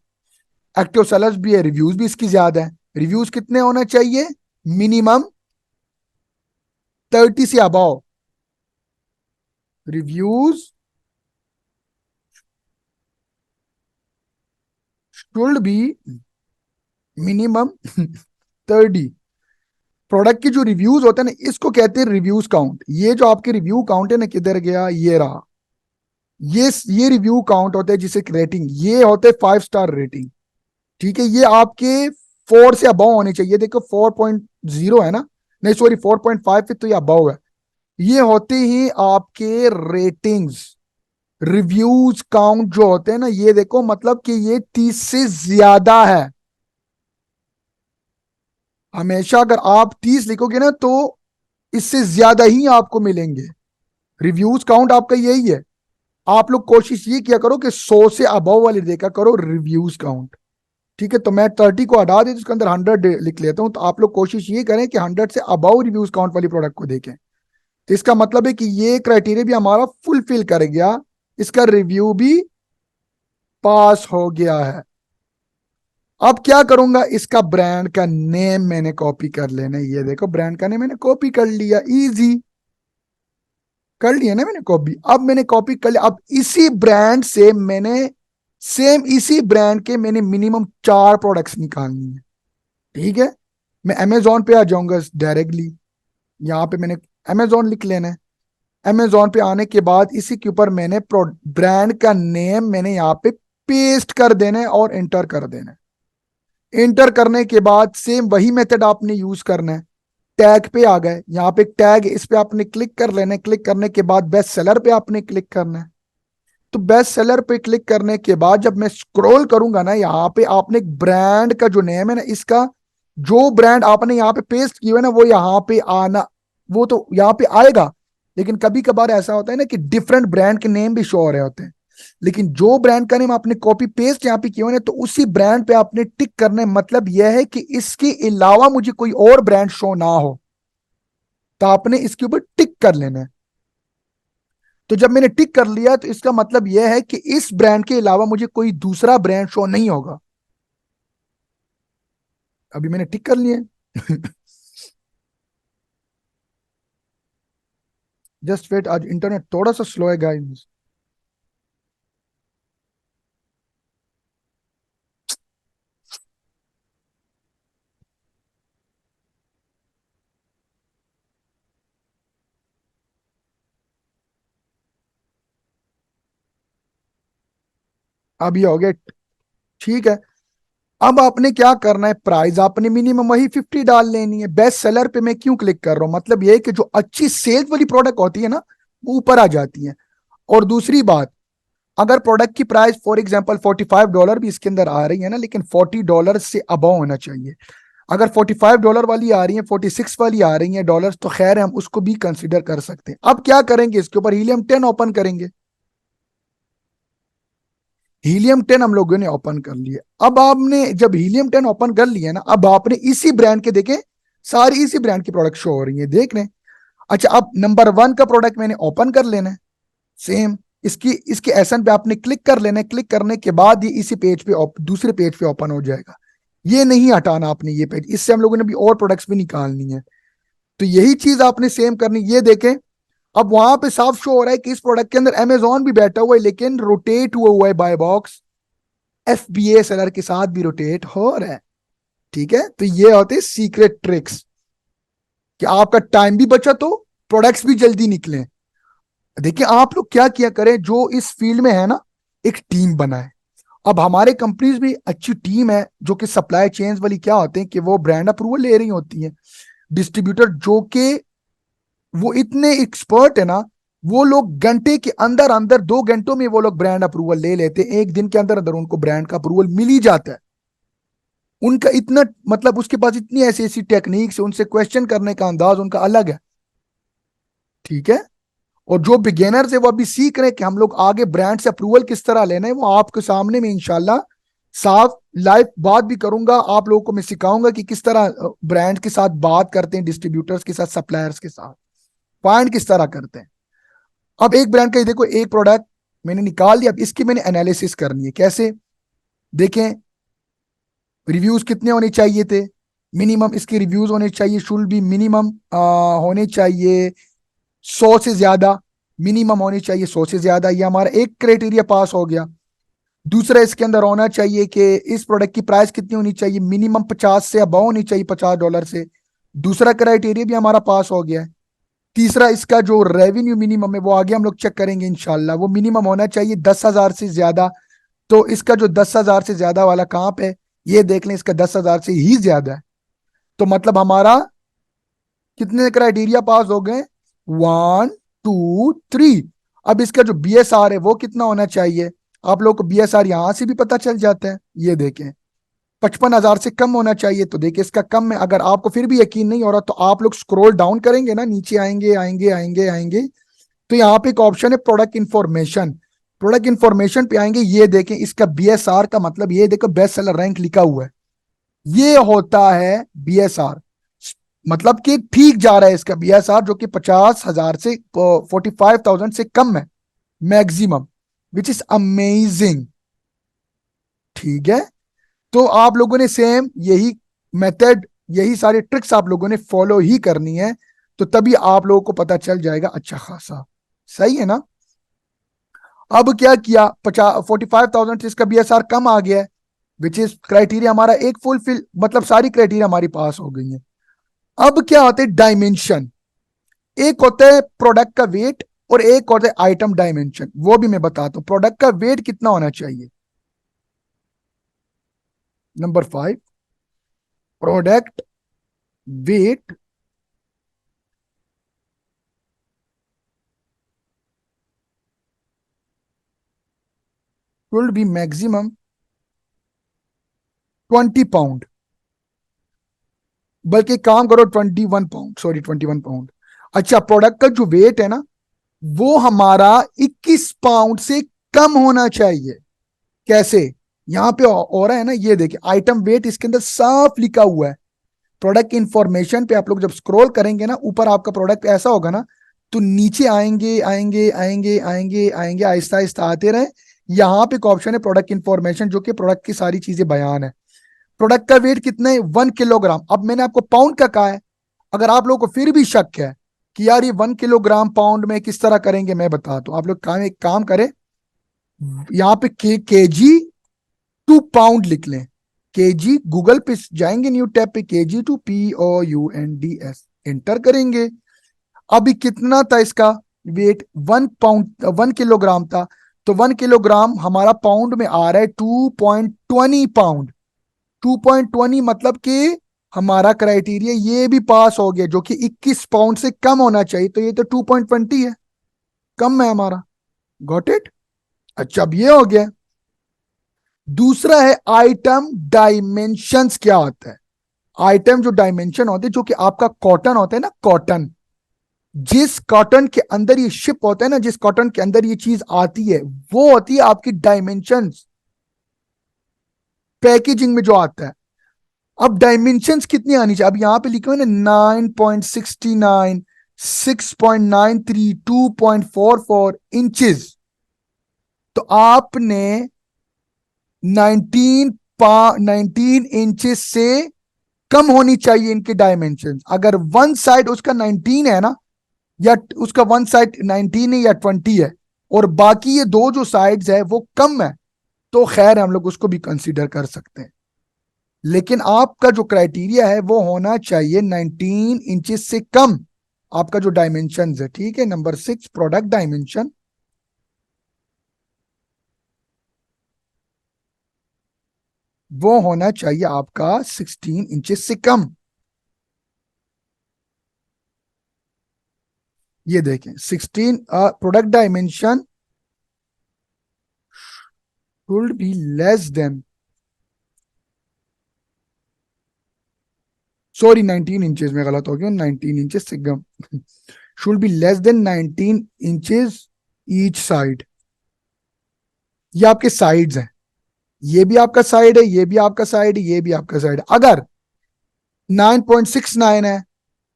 एक्टिव सेलर्स भी है, रिव्यूज भी इसकी ज्यादा है। रिव्यूज कितने होना चाहिए, मिनिमम 30 से above. Reviews should be minimum 30। Product की जो रिव्यूज होते हैं ना, इसको कहते हैं रिव्यूज काउंट। ये जो आपके रिव्यू काउंट है ना, किधर गया, ये रहा। ये रिव्यू काउंट होते हैं, जिसे रेटिंग, ये होते हैं 5 स्टार रेटिंग। ठीक है, ये आपके 4 से अबव होने चाहिए। देखो 4.0 है ना, नहीं सॉरी 4.5 है, तो ये अबव है। ये होते ही आपके रेटिंग्स। रिव्यूज काउंट जो होते हैं ना, ये देखो मतलब कि ये 30 से ज्यादा है। हमेशा अगर आप 30 लिखोगे ना तो इससे ज्यादा ही आपको मिलेंगे। रिव्यूज काउंट आपका यही है। आप लोग कोशिश ये किया करो कि 100 से अबव वाली देखा करो रिव्यूज काउंट। ठीक है, तो मैं 30 को हटा दे तो उसके अंदर 100 लिख लेता हूं। तो आप लोग कोशिश ये करें कि 100 से अबव रिव्यूज काउंट वाली प्रोडक्ट को देखें। तो इसका मतलब है कि ये क्राइटेरिया भी हमारा फुलफिल कर गया, इसका रिव्यू भी पास हो गया है। अब क्या करूंगा, इसका ब्रांड का नेम मैंने कॉपी कर लेना है। ये देखो ब्रांड का नेम मैंने कॉपी कर लिया, इजी कर लिया ना मैंने कॉपी। अब मैंने कॉपी कर लिया, अब इसी ब्रांड से मैंने, सेम इसी ब्रांड के मैंने मिनिमम 4 प्रोडक्ट्स निकालनी है। ठीक है, मैं अमेजोन पे आ जाऊंगा डायरेक्टली। यहाँ पे मैंने अमेजोन लिख लेना है। अमेजोन पे आने के बाद इसी के ऊपर मैंने ब्रांड का नेम मैंने यहाँ पे पेस्ट कर देना है और एंटर कर देना है। एंटर करने के बाद सेम वही मेथड आपने यूज करना है। टैग पे आ गए, यहाँ पे टैग, इस पे आपने क्लिक कर लेना है। क्लिक करने के बाद बेस्ट सेलर पे आपने क्लिक करना है। तो बेस्ट सेलर पे क्लिक करने के बाद जब मैं स्क्रॉल करूंगा ना, यहाँ पे आपने ब्रांड का जो नेम है ना, इसका जो ब्रांड आपने यहाँ पे पेस्ट किया है ना, वो यहाँ पे आना, वो तो यहाँ पे आएगा। लेकिन कभी कभार ऐसा होता है ना कि डिफरेंट ब्रांड के नेम भी शो हो रहे होते हैं। लेकिन जो ब्रांड का नेम आपने कॉपी पेस्ट यहाँ पे किया है ना, तो उसी ब्रांड पे आपने टिक करना है। मतलब यह है कि इसके अलावा मुझे कोई और ब्रांड शो ना हो, तो आपने इसके ऊपर टिक कर लेना है। तो जब मैंने टिक कर लिया तो इसका मतलब यह है कि इस ब्रांड के अलावा मुझे कोई दूसरा ब्रांड शो नहीं होगा। अभी मैंने टिक कर लिया है। जस्ट वेट, आज इंटरनेट थोड़ा सा स्लो है गाइस। अब ये हो गया, ठीक है। अब आपने क्या करना है, प्राइस आपने मिनिमम वही 50 डाल लेनी है। बेस्ट सेलर पे मैं क्यों क्लिक कर रहा हूं, मतलब ये है कि जो अच्छी सेल्स वाली प्रोडक्ट होती है ना, वो ऊपर आ जाती है। और दूसरी बात, अगर प्रोडक्ट की प्राइस फॉर एग्जांपल $45 भी इसके अंदर आ रही है ना, लेकिन $40 से अबव होना चाहिए। अगर $45 वाली आ रही है, 46 वाली आ रही है डॉलर्स, तो खैर हम उसको भी कंसिडर कर सकते हैं। अब क्या करेंगे, इसके ऊपर हीलियम 10 ओपन करेंगे। हीलियम 10 हम लोगों ने ओपन कर लिया। अब आपने जब हीलियम 10 ओपन कर लिया ना, अब आपने इसी ब्रांड के देखे, सारी इसी ब्रांड की प्रोडक्ट शो हो रही है, देख रहे हैं। अच्छा, अब नंबर 1 का प्रोडक्ट मैंने ओपन कर लेना है। सेम इसकी इसके एसन पे आपने क्लिक कर लेना है। क्लिक करने के बाद ये इसी पेज पे दूसरे पेज पे ओपन हो जाएगा। ये नहीं हटाना आपने ये पेज, इससे हम लोगों ने भी और प्रोडक्ट्स भी निकालनी है। तो यही चीज आपने सेम करनी। ये देखें, अब वहां पे साफ शो हो रहा है कि इस प्रोडक्ट के अंदर अमेजोन भी बैठा हुआ है, लेकिन रोटेट हुआ हुआ है बाय बॉक्स। FBA सेलर के साथ भी रोटेट हो रहा है। ठीक है, तो ये होते हैं सीक्रेट ट्रिक्स कि आपका टाइम भी बचत हो, प्रोडक्ट्स भी जल्दी निकले। देखिए आप लोग क्या किया करें, जो इस फील्ड में है ना, एक टीम बनाए। अब हमारे कंपनीज भी अच्छी टीम है जो कि सप्लाई चेन्स वाली क्या होते हैं कि वो ब्रांड अप्रूवल ले रही होती है, डिस्ट्रीब्यूटर जो कि वो इतने एक्सपर्ट है ना, वो लोग घंटे के अंदर अंदर 2 घंटों में वो लोग ब्रांड अप्रूवल ले लेते हैं, एक दिन के अंदर अंदर उनको ब्रांड का अप्रूवल मिल ही जाता है। उनका इतना मतलब उसके पास इतनी ऐसी ऐसी टेक्निक्स है, उनसे क्वेश्चन करने का अंदाज उनका अलग है, ठीक है। और जो बिगेनर्स है वो अभी सीख रहे हैं कि हम लोग आगे ब्रांड से अप्रूवल किस तरह लेना है, वो आपके सामने में इंशाल्लाह साफ लाइव बात भी करूंगा, आप लोगों को मैं सिखाऊंगा कि किस तरह ब्रांड के साथ बात करते हैं, डिस्ट्रीब्यूटर्स के साथ, सप्लायर्स के साथ पॉइंट किस तरह करते हैं। अब एक ब्रांड का देखो, एक प्रोडक्ट मैंने निकाल दिया, अब इसकी मैंने एनालिसिस करनी है। कैसे देखें, रिव्यूज कितने होने चाहिए थे, मिनिमम इसके रिव्यूज होने चाहिए, शुड बी मिनिमम होने चाहिए 100 से ज्यादा, मिनिमम होनी चाहिए 100 से ज्यादा, ये हमारा एक क्राइटेरिया पास हो गया। दूसरा इसके अंदर होना चाहिए कि इस प्रोडक्ट की प्राइस कितनी होनी चाहिए, मिनिमम 50 से अबव होनी चाहिए, $50 से, दूसरा क्राइटेरिया भी हमारा पास हो गया है। तीसरा इसका जो रेवेन्यू मिनिमम है वो आगे हम लोग चेक करेंगे इंशाल्लाह, वो मिनिमम होना चाहिए 10,000 से ज्यादा। तो इसका जो 10,000 से ज्यादा वाला कहां पे है, ये देख लें, इसका 10,000 से ही ज्यादा है। तो मतलब हमारा कितने क्राइटेरिया पास हो गए, 1 2 3। अब इसका जो BSR है वो कितना होना चाहिए, आप लोग को BSR यहां से भी पता चल जाता है, ये देखें 55,000 से कम होना चाहिए। तो देखिए इसका कम है। अगर आपको फिर भी यकीन नहीं हो रहा तो आप लोग स्क्रॉल डाउन करेंगे ना, नीचे आएंगे आएंगे आएंगे आएंगे, तो यहाँ पे एक ऑप्शन है प्रोडक्ट इंफॉर्मेशन, प्रोडक्ट इंफॉर्मेशन पे आएंगे, ये देखें इसका BSR का मतलब, ये देखो बेस्ट सेलर रैंक लिखा हुआ है, ये होता है BSR, मतलब कि ठीक जा रहा है इसका BSR, जो कि 50,000 से 45,000 से कम है मैक्सिमम, विच इज अमेजिंग, ठीक है। तो आप लोगों ने सेम यही मेथड, यही सारी ट्रिक्स आप लोगों ने फॉलो ही करनी है, तो तभी आप लोगों को पता चल जाएगा अच्छा खासा, सही है ना। अब क्या किया, 45,000 से इसका BSR कम आ गया है, विच इज क्राइटेरिया हमारा एक फुलफिल, मतलब सारी क्राइटेरिया हमारी पास हो गई है। अब क्या होते हैं डायमेंशन, एक होता है प्रोडक्ट का वेट और एक होता है आइटम डायमेंशन, वो भी मैं बताता हूं। प्रोडक्ट का वेट कितना होना चाहिए, number 5, product weight will be maximum 20 pound, बल्कि काम करो 21 पाउंड, सॉरी 21 पाउंड। अच्छा, प्रोडक्ट का जो वेट है ना वो हमारा 21 पाउंड से कम होना चाहिए। कैसे, यहां पे हो रहा है ना, ये देखिए आइटम वेट इसके अंदर साफ लिखा हुआ है। प्रोडक्ट इंफॉर्मेशन पे आप लोग जब स्क्रॉल करेंगे ना, ऊपर आपका प्रोडक्ट ऐसा होगा ना, तो नीचे आएंगे आएंगे आएंगे आएंगे आएंगे, आहिस्ता आहिस्ता आते रहे। यहाँ पे एक ऑप्शन है प्रोडक्ट इंफॉर्मेशन, जो कि प्रोडक्ट की सारी चीजें बयान है। प्रोडक्ट का वेट कितना है, 1 किलोग्राम। अब मैंने आपको पाउंड का कहा है, अगर आप लोगों को फिर भी शक है कि यार ये 1 किलोग्राम पाउंड में किस तरह करेंगे, मैं बताता हूँ। आप लोग एक काम करें, यहाँ पे kg to पाउंड लिख लें, केजी, गूगल पे जाएंगे न्यू टैब पे, KG to POUNDS एंटर करेंगे। अभी कितना था इसका वेट, 1 किलोग्राम था, तो 1 किलोग्राम हमारा पाउंड में आ रहा है 2.20 पाउंड। 2.20 मतलब कि हमारा क्राइटेरिया ये भी पास हो गया, जो कि 21 पाउंड से कम होना चाहिए, तो ये तो 2.20 है, कम है हमारा। Got it. अच्छा, अब ये हो गया। दूसरा है आइटम डायमेंशंस, क्या होता है, आइटम जो डायमेंशन होते हैं, जो कि आपका कॉटन होता है ना, कॉटन, जिस कॉटन के अंदर ये शिप होता है ना, जिस कॉटन के अंदर ये चीज आती है, वो होती है आपकी डायमेंशंस, पैकेजिंग में जो आता है। अब डायमेंशंस कितनी आनी चाहिए, अब यहां पे लिखे हुए ना 9.69, 6.93, 2.44 इंचेस, तो आपने 19 इंचेस से कम होनी चाहिए इनकी डायमेंशन। अगर वन साइड उसका 19 है ना, या उसका वन साइड 19 है या 20 है, और बाकी ये दो जो साइड्स है वो कम है, तो खैर हम लोग उसको भी कंसीडर कर सकते हैं। लेकिन आपका जो क्राइटेरिया है वो होना चाहिए 19 इंचेस से कम, आपका जो डायमेंशन है, ठीक है। Number 6, product dimension. वो होना चाहिए आपका 16 इंचेस से कम। ये देखें 16 product dimension should be less than, sorry 19 inches में गलत हो गया, 19 इंचेस से कम। Should be less than 19 inches each side. ये आपके साइड्स हैं, ये भी आपका साइड है, ये भी आपका साइड है, ये भी आपका साइड है। अगर 9.69 है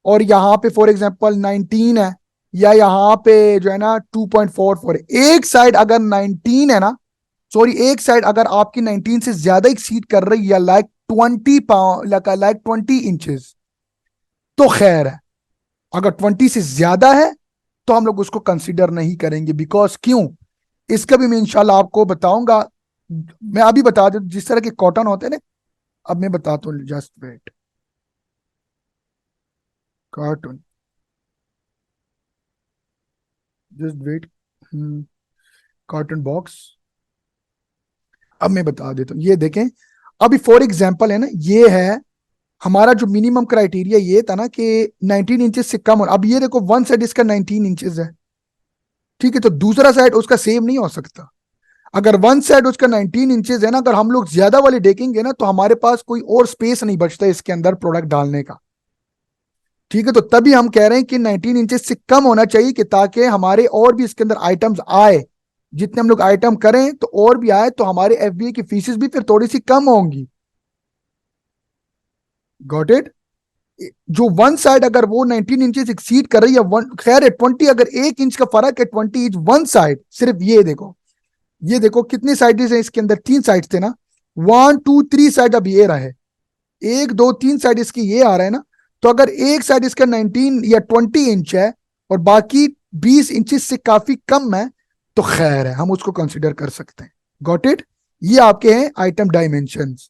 और यहाँ पे फॉर एग्जांपल 19 है, या यहाँ पे जो है ना 2.44 है, एक साइड अगर 19 है ना, सॉरी एक साइड अगर आपकी 19 से ज्यादा एक्सीड कर रही है, लाइक 20 पाउंड, लाइक 20 इंचेस, तो खैर है। अगर 20 से ज्यादा है तो हम लोग उसको कंसिडर नहीं करेंगे, बिकॉज क्यों, इसका भी मैं इंशाल्लाह आपको बताऊंगा। मैं अभी बता दूं जिस तरह के कॉटन होते हैं ना, अब मैं बताता हूँ, just wait. Cotton, just wait. Cotton box, अब मैं बता देता हूँ। ये देखें, अभी फॉर एग्जांपल है ना, ये है हमारा जो मिनिमम क्राइटेरिया, ये था ना कि 19 इंचेस से कम हो। अब ये देखो वन साइड इसका 19 इंचेस है, ठीक है, तो दूसरा साइड उसका सेम नहीं हो सकता। अगर वन साइड उसका 19 इंचेस है ना, अगर हम लोग ज्यादा वाले देखेंगे ना, तो हमारे पास कोई और स्पेस नहीं बचता इसके अंदर प्रोडक्ट डालने का, ठीक है। तो तभी हम कह रहे हैं कि 19 इंचेस से कम होना चाहिए, कि ताकि हमारे और भी इसके अंदर आइटम्स आए, जितने हम लोग आइटम करें तो और भी आए, तो हमारे एफबीए की फीसेस भी फिर थोड़ी सी कम होंगी। Got it. जो वन साइड अगर वो 19 इंचेस एक्सीड कर रही है, वन खैर है 20, अगर 1 इंच का फर्क है, 20 इंच वन साइड, सिर्फ ये देखो, ये देखो कितनी साइड है इसके अंदर, 3 साइड थे ना, 1 2 3 साइड, अब ये रहा है 1 2 3 साइड इसकी ये आ रहा है ना। तो अगर एक साइड इसका 19 या 20 इंच है और बाकी 20 इंचेस से काफी कम है, तो खैर है, हम उसको कंसिडर कर सकते हैं। Got it. ये आपके हैं आइटम डायमेंशंस।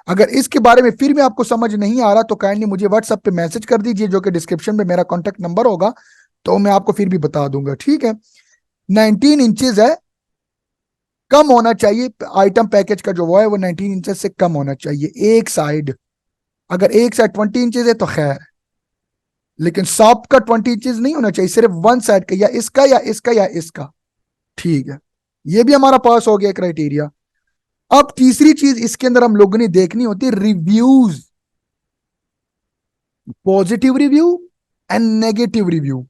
अगर इसके बारे में फिर भी आपको समझ नहीं आ रहा, तो काइंडली मुझे व्हाट्सएप पे मैसेज कर दीजिए, जो कि डिस्क्रिप्शन में मेरा कॉन्टेक्ट नंबर होगा, तो मैं आपको फिर भी बता दूंगा, ठीक है। 19 इंचेस है, कम होना चाहिए आइटम पैकेज का जो वो है, वो 19 इंचेस से कम होना चाहिए एक साइड। अगर एक साइड 20 इंचेस है तो खैर, लेकिन सब का 20 इंचेस नहीं होना चाहिए, सिर्फ वन साइड का, या इसका या इसका या इसका, ठीक है। ये भी हमारा पास हो गया क्राइटेरिया। अब तीसरी चीज इसके अंदर हम लोगों ने देखनी होती है, reviews, positive review and negative review.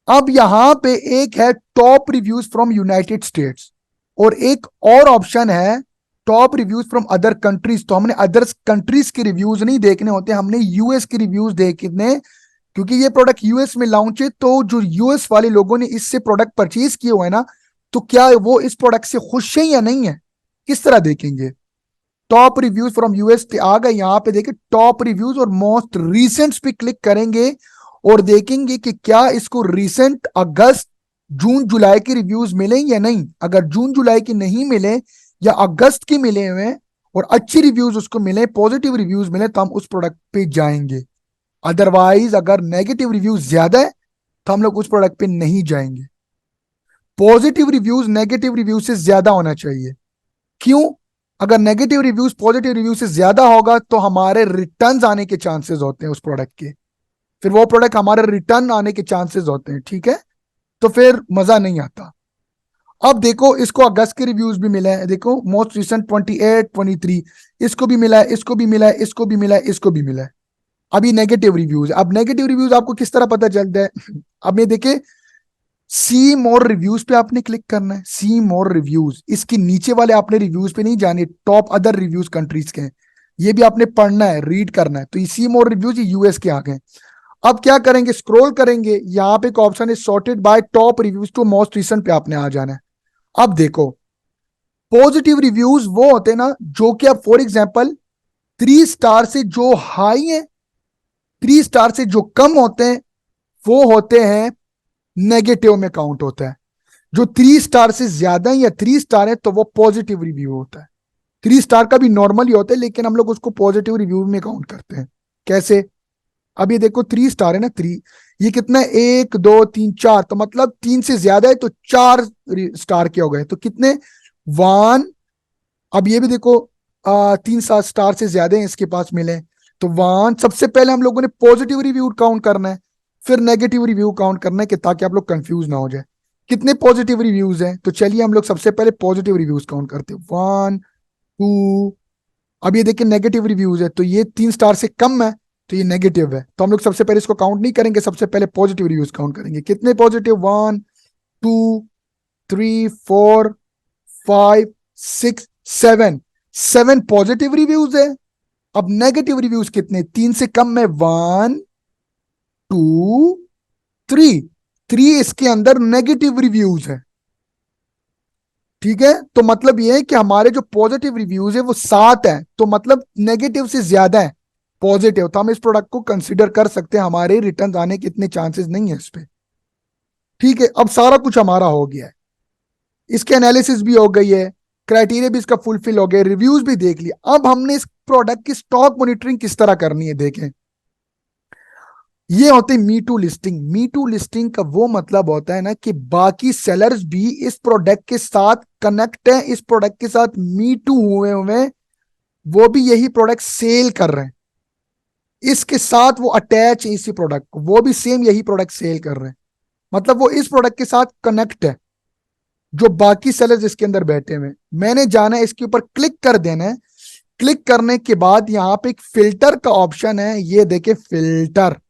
अब यहां पे एक है top reviews from United states, और एक और ऑप्शन है top reviews from other countries. तो हमने अदर कंट्रीज के रिव्यूज नहीं देखने होते, हमने यूएस के रिव्यूज देखने, क्योंकि ये प्रोडक्ट यूएस में लॉन्च है। तो जो यूएस वाले लोगों ने इससे प्रोडक्ट परचेज किए हुए हैं ना, तो क्या वो इस प्रोडक्ट से खुश है या नहीं है, किस तरह देखेंगे। टॉप रिव्यूज फ्रॉम यूएस आ गए, यहां पे देखिए टॉप रिव्यूज और मोस्ट रीसेंट पे क्लिक करेंगे और देखेंगे कि क्या इसको रीसेंट अगस्त जून जुलाई के रिव्यूज मिले या नहीं। अगर जून जुलाई के नहीं मिले या अगस्त के मिले हुए और अच्छी रिव्यूज उसको मिले, पॉजिटिव रिव्यूज मिले, तो हम उस प्रोडक्ट पे जाएंगे। अदरवाइज अगर नेगेटिव रिव्यूज ज्यादा है तो हम लोग उस प्रोडक्ट पे नहीं जाएंगे। पॉजिटिव रिव्यूज नेगेटिव रिव्यूज से ज्यादा होना चाहिए। क्यों, अगर नेगेटिव रिव्यूज पॉजिटिव रिव्यू से ज्यादा होगा तो हमारे रिटर्न आने के चांसेस होते हैं उस प्रोडक्ट के, फिर वो प्रोडक्ट हमारे रिटर्न आने के चांसेस होते हैं, ठीक है। तो फिर मजा नहीं आता। अब देखो इसको अगस्त के रिव्यूज भी मिले हैं, देखो मोस्ट रिसेंट 28 23, इसको भी मिला है, इसको भी मिला है, इसको भी मिला है, इसको भी मिला है। अभी नेगेटिव रिव्यूज, अब नेगेटिव रिव्यूज आपको किस तरह पता चलता है। अब ये देखे, सी मोर रिव्यूज पे आपने क्लिक करना है, सी मोर रिव्यूज, इसके नीचे वाले आपने रिव्यूज पे नहीं जाने, टॉप अदर रिव्यूज कंट्रीज के हैं, ये भी आपने पढ़ना है, रीड करना है। तो ये सी मोर रिव्यूज यूएस के आ गए। अब क्या करेंगे, स्क्रॉल करेंगे, यहाँ पे एक ऑप्शन है sorted by top reviews to most recent पे आपने आ जाना है। अब देखो पॉजिटिव रिव्यूज वो होते हैं ना, जो कि अब फॉर एग्जाम्पल 3 स्टार से जो हाई है, 3 स्टार से जो कम होते हैं, वो होते हैं नेगेटिव में काउंट होता है। जो 3 स्टार से ज्यादा है या 3 स्टार है, तो वो पॉजिटिव रिव्यू होता है। 3 स्टार का भी नॉर्मली होता है, लेकिन हम लोग उसको पॉजिटिव रिव्यू में काउंट करते हैं। कैसे, अब ये देखो 3 स्टार है ना, थ्री, ये कितना है, 1 2 3 4, तो मतलब 3 से ज्यादा है तो 4 स्टार के हो गए, तो कितने, 1। अब ये भी देखो तीन सात स्टार से ज्यादा हैं इसके पास मिले, तो वन सबसे पहले हम लोगों ने पॉजिटिव रिव्यू काउंट करना है, फिर नेगेटिव रिव्यू काउंट करना है कि ताकि आप लोग कंफ्यूज ना हो जाए। कितने पॉजिटिव रिव्यूज हैं, तो चलिए हम लोग सबसे पहले पॉजिटिव रिव्यूज काउंट करते हैं, वन टू। अब ये देखिए नेगेटिव रिव्यूज है, तो ये तीन स्टार से कम है, तो ये नेगेटिव है, तो हम लोग सबसे पहले इसको काउंट नहीं करेंगे, सबसे पहले पॉजिटिव रिव्यूज काउंट करेंगे। कितने positive, one two three four five six seven, seven positive reviews है। अब नेगेटिव रिव्यूज कितने, तीन से कम है, वन टू थ्री, थ्री इसके अंदर नेगेटिव रिव्यूज है। ठीक है, तो मतलब ये है कि हमारे जो पॉजिटिव रिव्यूज है वो सात है, तो मतलब नेगेटिव से ज्यादा है पॉजिटिव, तो हम इस प्रोडक्ट को कंसीडर कर सकते हैं, हमारे रिटर्न आने के इतने चांसेस नहीं है इस पे। ठीक है, अब सारा कुछ हमारा हो गया है, इसके एनालिसिस भी हो गई है, क्राइटेरिया भी इसका फुलफिल हो गया, रिव्यूज भी देख लिया। अब हमने इस प्रोडक्ट की स्टॉक मॉनिटरिंग किस तरह करनी है, देखें। ये होते हैं me too listing. Me too listing का वो मतलब होता है ना कि बाकी सेलर्स भी इस प्रोडक्ट के साथ कनेक्ट है, इस प्रोडक्ट के साथ मी टू हुए हुए, वो भी यही प्रोडक्ट सेल कर रहे हैं, इसके साथ वो अटैच है इसी प्रोडक्ट को, वो भी सेम यही प्रोडक्ट सेल कर रहे हैं, मतलब वो इस प्रोडक्ट के साथ कनेक्ट है, जो बाकी सेलर्स इसके अंदर बैठे हुए। मैंने जाना है, इसके ऊपर क्लिक कर देना है, क्लिक करने के बाद यहां पे एक फिल्टर का ऑप्शन है, ये देखे फिल्टर,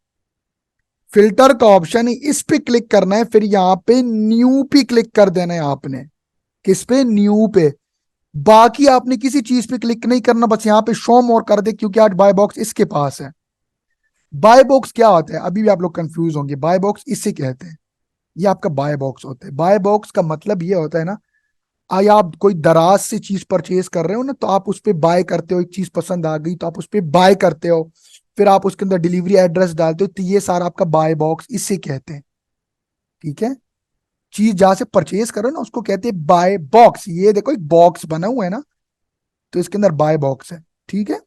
फिल्टर का ऑप्शन है, इस पे क्लिक करना है, फिर यहां पे न्यू पे क्लिक कर देना है आपने, किस पे, न्यू पे। बाकी आपने किसी चीज पे क्लिक नहीं करना, बस यहां पे शो मोर कर दे, क्योंकि आज बाय बॉक्स इसके पास है। बाय बॉक्स क्या होता है, अभी भी आप लोग कंफ्यूज होंगे, बाय बॉक्स इसे कहते हैं, ये आपका बाय बॉक्स होता है। बाय बॉक्स का मतलब ये होता है ना, आया आप कोई दराज से चीज परचेज कर रहे हो ना, तो आप उस पर बाय करते हो, एक चीज पसंद आ गई तो आप उस पर बाय करते हो, फिर आप उसके अंदर डिलीवरी एड्रेस डालते हो, तो ये सारा आपका बाय बॉक्स इसे कहते हैं। ठीक है, चीज जहां से परचेज करो ना उसको कहते हैं बाय बॉक्स। ये देखो एक बॉक्स बना हुआ है ना, तो इसके अंदर बाय बॉक्स है। ठीक है,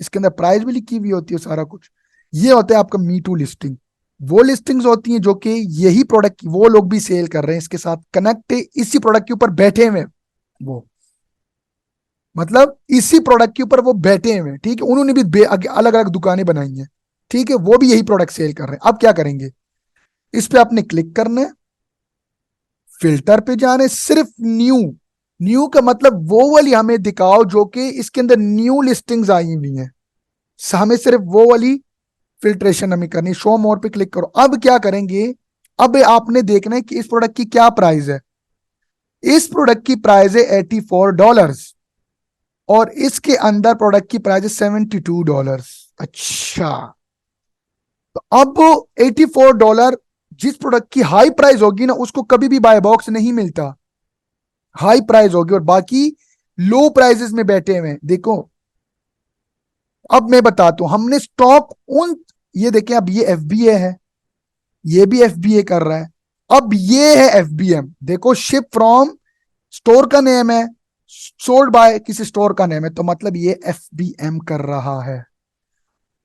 इसके अंदर प्राइस भी लिखी हुई होती है, सारा कुछ। ये होता है आपका मी टू लिस्टिंग। वो लिस्टिंग्स होती हैं जो कि यही प्रोडक्ट वो लोग भी सेल कर रहे हैं, इसके साथ कनेक्ट है, इसी प्रोडक्ट के ऊपर बैठे हुए हैं वो, मतलब इसी प्रोडक्ट के ऊपर वो बैठे हुए हैं। ठीक है, उन्होंने भी अलग अलग दुकानें बनाई हैं। ठीक है, वो भी यही प्रोडक्ट सेल कर रहे हैं। अब क्या करेंगे, इस पे आपने क्लिक करना है, फिल्टर पे जाने, सिर्फ न्यू, न्यू का मतलब वो वाली हमें दिखाओ जो कि इसके अंदर न्यू लिस्टिंग्स आई हुई हैं, हमें सिर्फ वो वाली फिल्ट्रेशन हमें करनी। शो मोर पे क्लिक करो। अब क्या करेंगे, अब आपने देखना है कि इस प्रोडक्ट की क्या प्राइस है। इस प्रोडक्ट की प्राइस है $84, और इसके अंदर प्रोडक्ट की प्राइस है $72। अच्छा, तो अब $84 जिस प्रोडक्ट की हाई प्राइस होगी ना, उसको कभी भी बाय बॉक्स नहीं मिलता, हाई प्राइस होगी, और बाकी लो प्राइसेस में बैठे हुए हैं। देखो, अब मैं बताता हूं, हमने स्टॉक उन, ये देखें, अब ये एफबीए है, ये भी एफबीए कर रहा है, अब ये है एफबीएम। देखो, शिप फ्रॉम स्टोर का नेम है, सोल्ड बाय किसी स्टोर का नेम है, तो मतलब ये एफबीएम कर रहा है।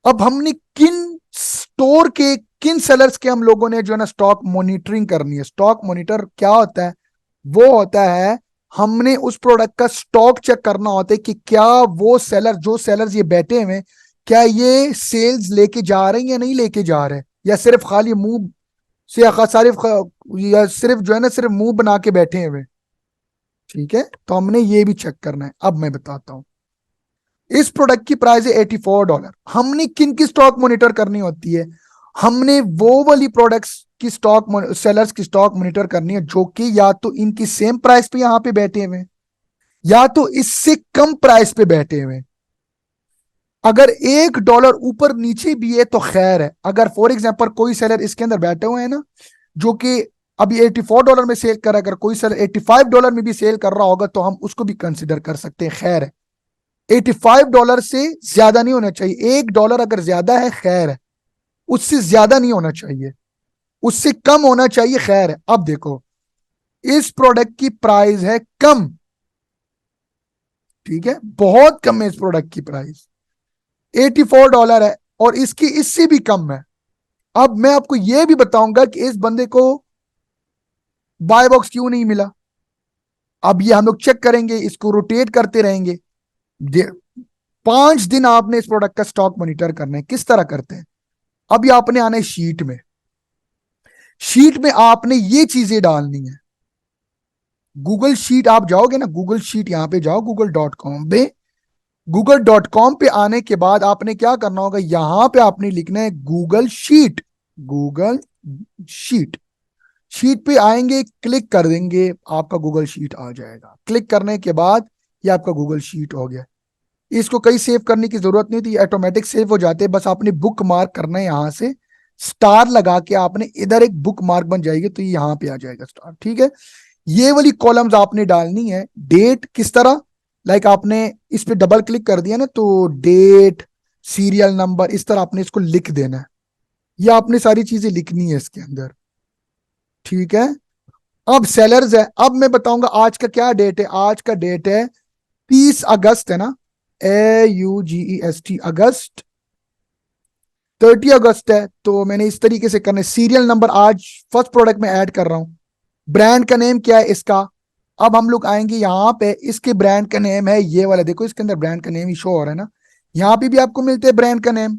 अब हमने किन स्टोर के, किन सेलर्स के हम लोगों ने जो है ना स्टॉक मॉनिटरिंग करनी है। स्टॉक मॉनिटर क्या होता है, वो होता है हमने उस प्रोडक्ट का स्टॉक चेक करना होता है कि क्या वो सेलर, जो सेलर्स ये बैठे हुए, क्या ये सेल्स लेके जा रहे हैं या नहीं लेके जा रहे हैं, या सिर्फ खाली मुंह से, या सिर्फ जो है ना सिर्फ मुंह बना के बैठे हुए। ठीक है, तो हमने ये भी चेक करना है। अब मैं बताता हूं, इस प्रोडक्ट की प्राइस है $84। हमने किन की स्टॉक मॉनिटर करनी होती है, हमने वो वाली प्रोडक्ट्स की स्टॉक, सेलर्स की स्टॉक मॉनिटर करनी है जो कि या तो इनकी सेम प्राइस पे यहां पे बैठे हुए, या तो इससे कम प्राइस पे बैठे हुए। अगर $1 ऊपर नीचे भी है तो खैर है। अगर फॉर एग्जाम्पल कोई सेलर इसके अंदर बैठे हुए हैं ना, जो कि अभी $84 में सेल कर रहा है, अगर कोई सेलर $85 में भी सेल कर रहा होगा तो हम उसको भी कंसिडर कर सकते हैं, खैर है। $85 से ज्यादा नहीं होना चाहिए, $1 अगर ज्यादा है खैर है, उससे ज्यादा नहीं होना चाहिए, उससे कम होना चाहिए, खैर है। अब देखो, इस प्रोडक्ट की प्राइस है कम, ठीक है, बहुत कम है इस प्रोडक्ट की प्राइस, $84 है, और इसकी इससे भी कम है। अब मैं आपको यह भी बताऊंगा कि इस बंदे को बाय बॉक्स क्यों नहीं मिला। अब ये हम लोग चेक करेंगे, इसको रोटेट करते रहेंगे, 5 दिन आपने इस प्रोडक्ट का स्टॉक मॉनिटर करना है। किस तरह करते हैं? अभी आपने आना है शीट में। शीट में आपने ये चीजें डालनी है। गूगल शीट आप जाओगे ना, गूगल शीट, यहां पे जाओ google.com पे। google.com पे आने के बाद आपने क्या करना होगा, यहां पे आपने लिखना है Google sheet. Google sheet. Sheet पे आएंगे, क्लिक कर देंगे, आपका गूगल शीट आ जाएगा। क्लिक करने के बाद ये आपका गूगल शीट हो गया। इसको कहीं सेव करने की जरूरत नहीं थी, ऑटोमेटिक सेव हो जाते हैं। बस आपने बुक मार्क करना है, यहां से स्टार लगा के आपने इधर एक बुक मार्क बन जाएगी, तो ये यहां पे आ जाएगा स्टार। ठीक है, ये वाली कॉलम्स आपने डालनी है। डेट किस तरह, लाइक आपने इस पे डबल क्लिक कर दिया ना, तो डेट, सीरियल नंबर, इस तरह आपने इसको लिख देना है। ये आपने सारी चीजें लिखनी है इसके अंदर। ठीक है, अब सेलर्स है। अब मैं बताऊंगा आज का क्या डेट है। आज का डेट है 30 अगस्त, है ना, AUGEST, अगस्त। 30 अगस्त है, तो मैंने इस तरीके से करना है। सीरियल नंबर आज फर्स्ट प्रोडक्ट में ऐड कर रहा हूं। ब्रांड का नेम क्या है इसका? अब हम लोग आएंगे यहां पे, इसके ब्रांड का नेम है ये वाला, देखो इसके अंदर ब्रांड का नेम ही शो हो रहा है ना। यहां पे भी आपको मिलते हैं ब्रांड का नेम।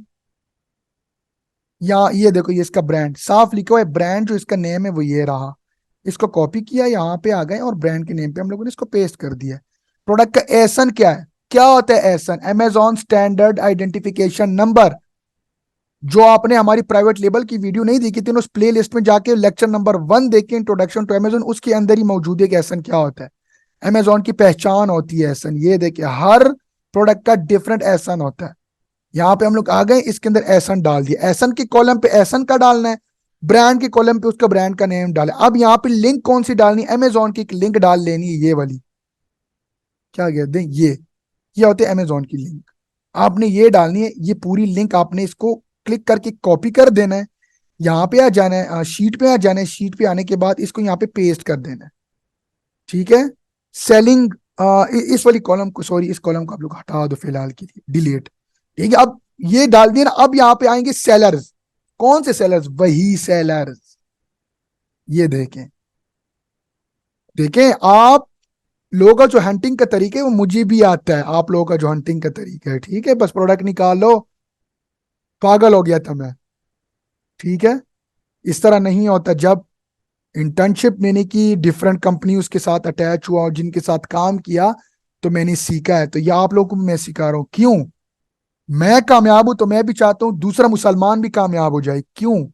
यहाँ ये देखो, ये इसका ब्रांड साफ लिखा हुआ है। ब्रांड जो इसका नेम है वो ये रहा। इसको कॉपी किया, यहाँ पे आ गए और ब्रांड के नेम पे हम लोगों ने इसको पेस्ट कर दिया। प्रोडक्ट का एसन क्या है? क्या होता है ASIN? Amazon standard identification number. जो आपने हमारी प्राइवेट लेबल की वीडियो नहीं देखी थी, उस प्ले लिस्ट में जाके लेक्चर नंबर 1 देखे, इंट्रोडक्शन टू अमेजोन, उसके अंदर ही मौजूद है कि एसन क्या होता है। अमेजोन की पहचान होती है एसन। ये देखिए, हर प्रोडक्ट का डिफरेंट एसन होता है। यहाँ पे हम लोग आ गए, इसके अंदर एसन डाल दिया। एसन के कॉलम पे एसन का डालना है, ब्रांड के कॉलम पे उसका ब्रांड का नेम डाले। अब यहाँ पे लिंक कौन सी डालनी है? अमेजोन की एक लिंक डाल लेनी है, ये वाली। क्या कहते हैं ये होती है अमेजोन की लिंक। आपने ये डालनी है, ये पूरी लिंक आपने इसको क्लिक करके कॉपी कर देना है। यहाँ पे आ जाना है, शीट पे आ जाना है। शीट पे आने के बाद इसको यहाँ पे पेस्ट कर देना है। ठीक है, सेलिंग, इस वाली कॉलम को, सॉरी, इस कॉलम को आप लोग हटा दो फिलहाल के लिए, डिलीट। ठीक है, अब ये डाल दिया ना। अब यहाँ पे आएंगे सेलर्स। कौन से सेलर्स? वही सेलर्स। ये देखें, देखें आप लोगों का जो हंटिंग का तरीका है वो मुझे भी आता है। आप लोगों का जो हंटिंग का तरीका है, ठीक है, बस प्रोडक्ट निकालो। पागल हो गया था मैं। ठीक है, इस तरह नहीं होता। जब इंटर्नशिप मैंने की, डिफरेंट कंपनी उसके साथ अटैच हुआ और जिनके साथ काम किया, तो मैंने सीखा है। तो ये आप लोगों को मैं सिखा रहा हूं। क्यों? मैं कामयाब हूं तो मैं भी चाहता हूं दूसरा मुसलमान भी कामयाब हो जाए। क्यों?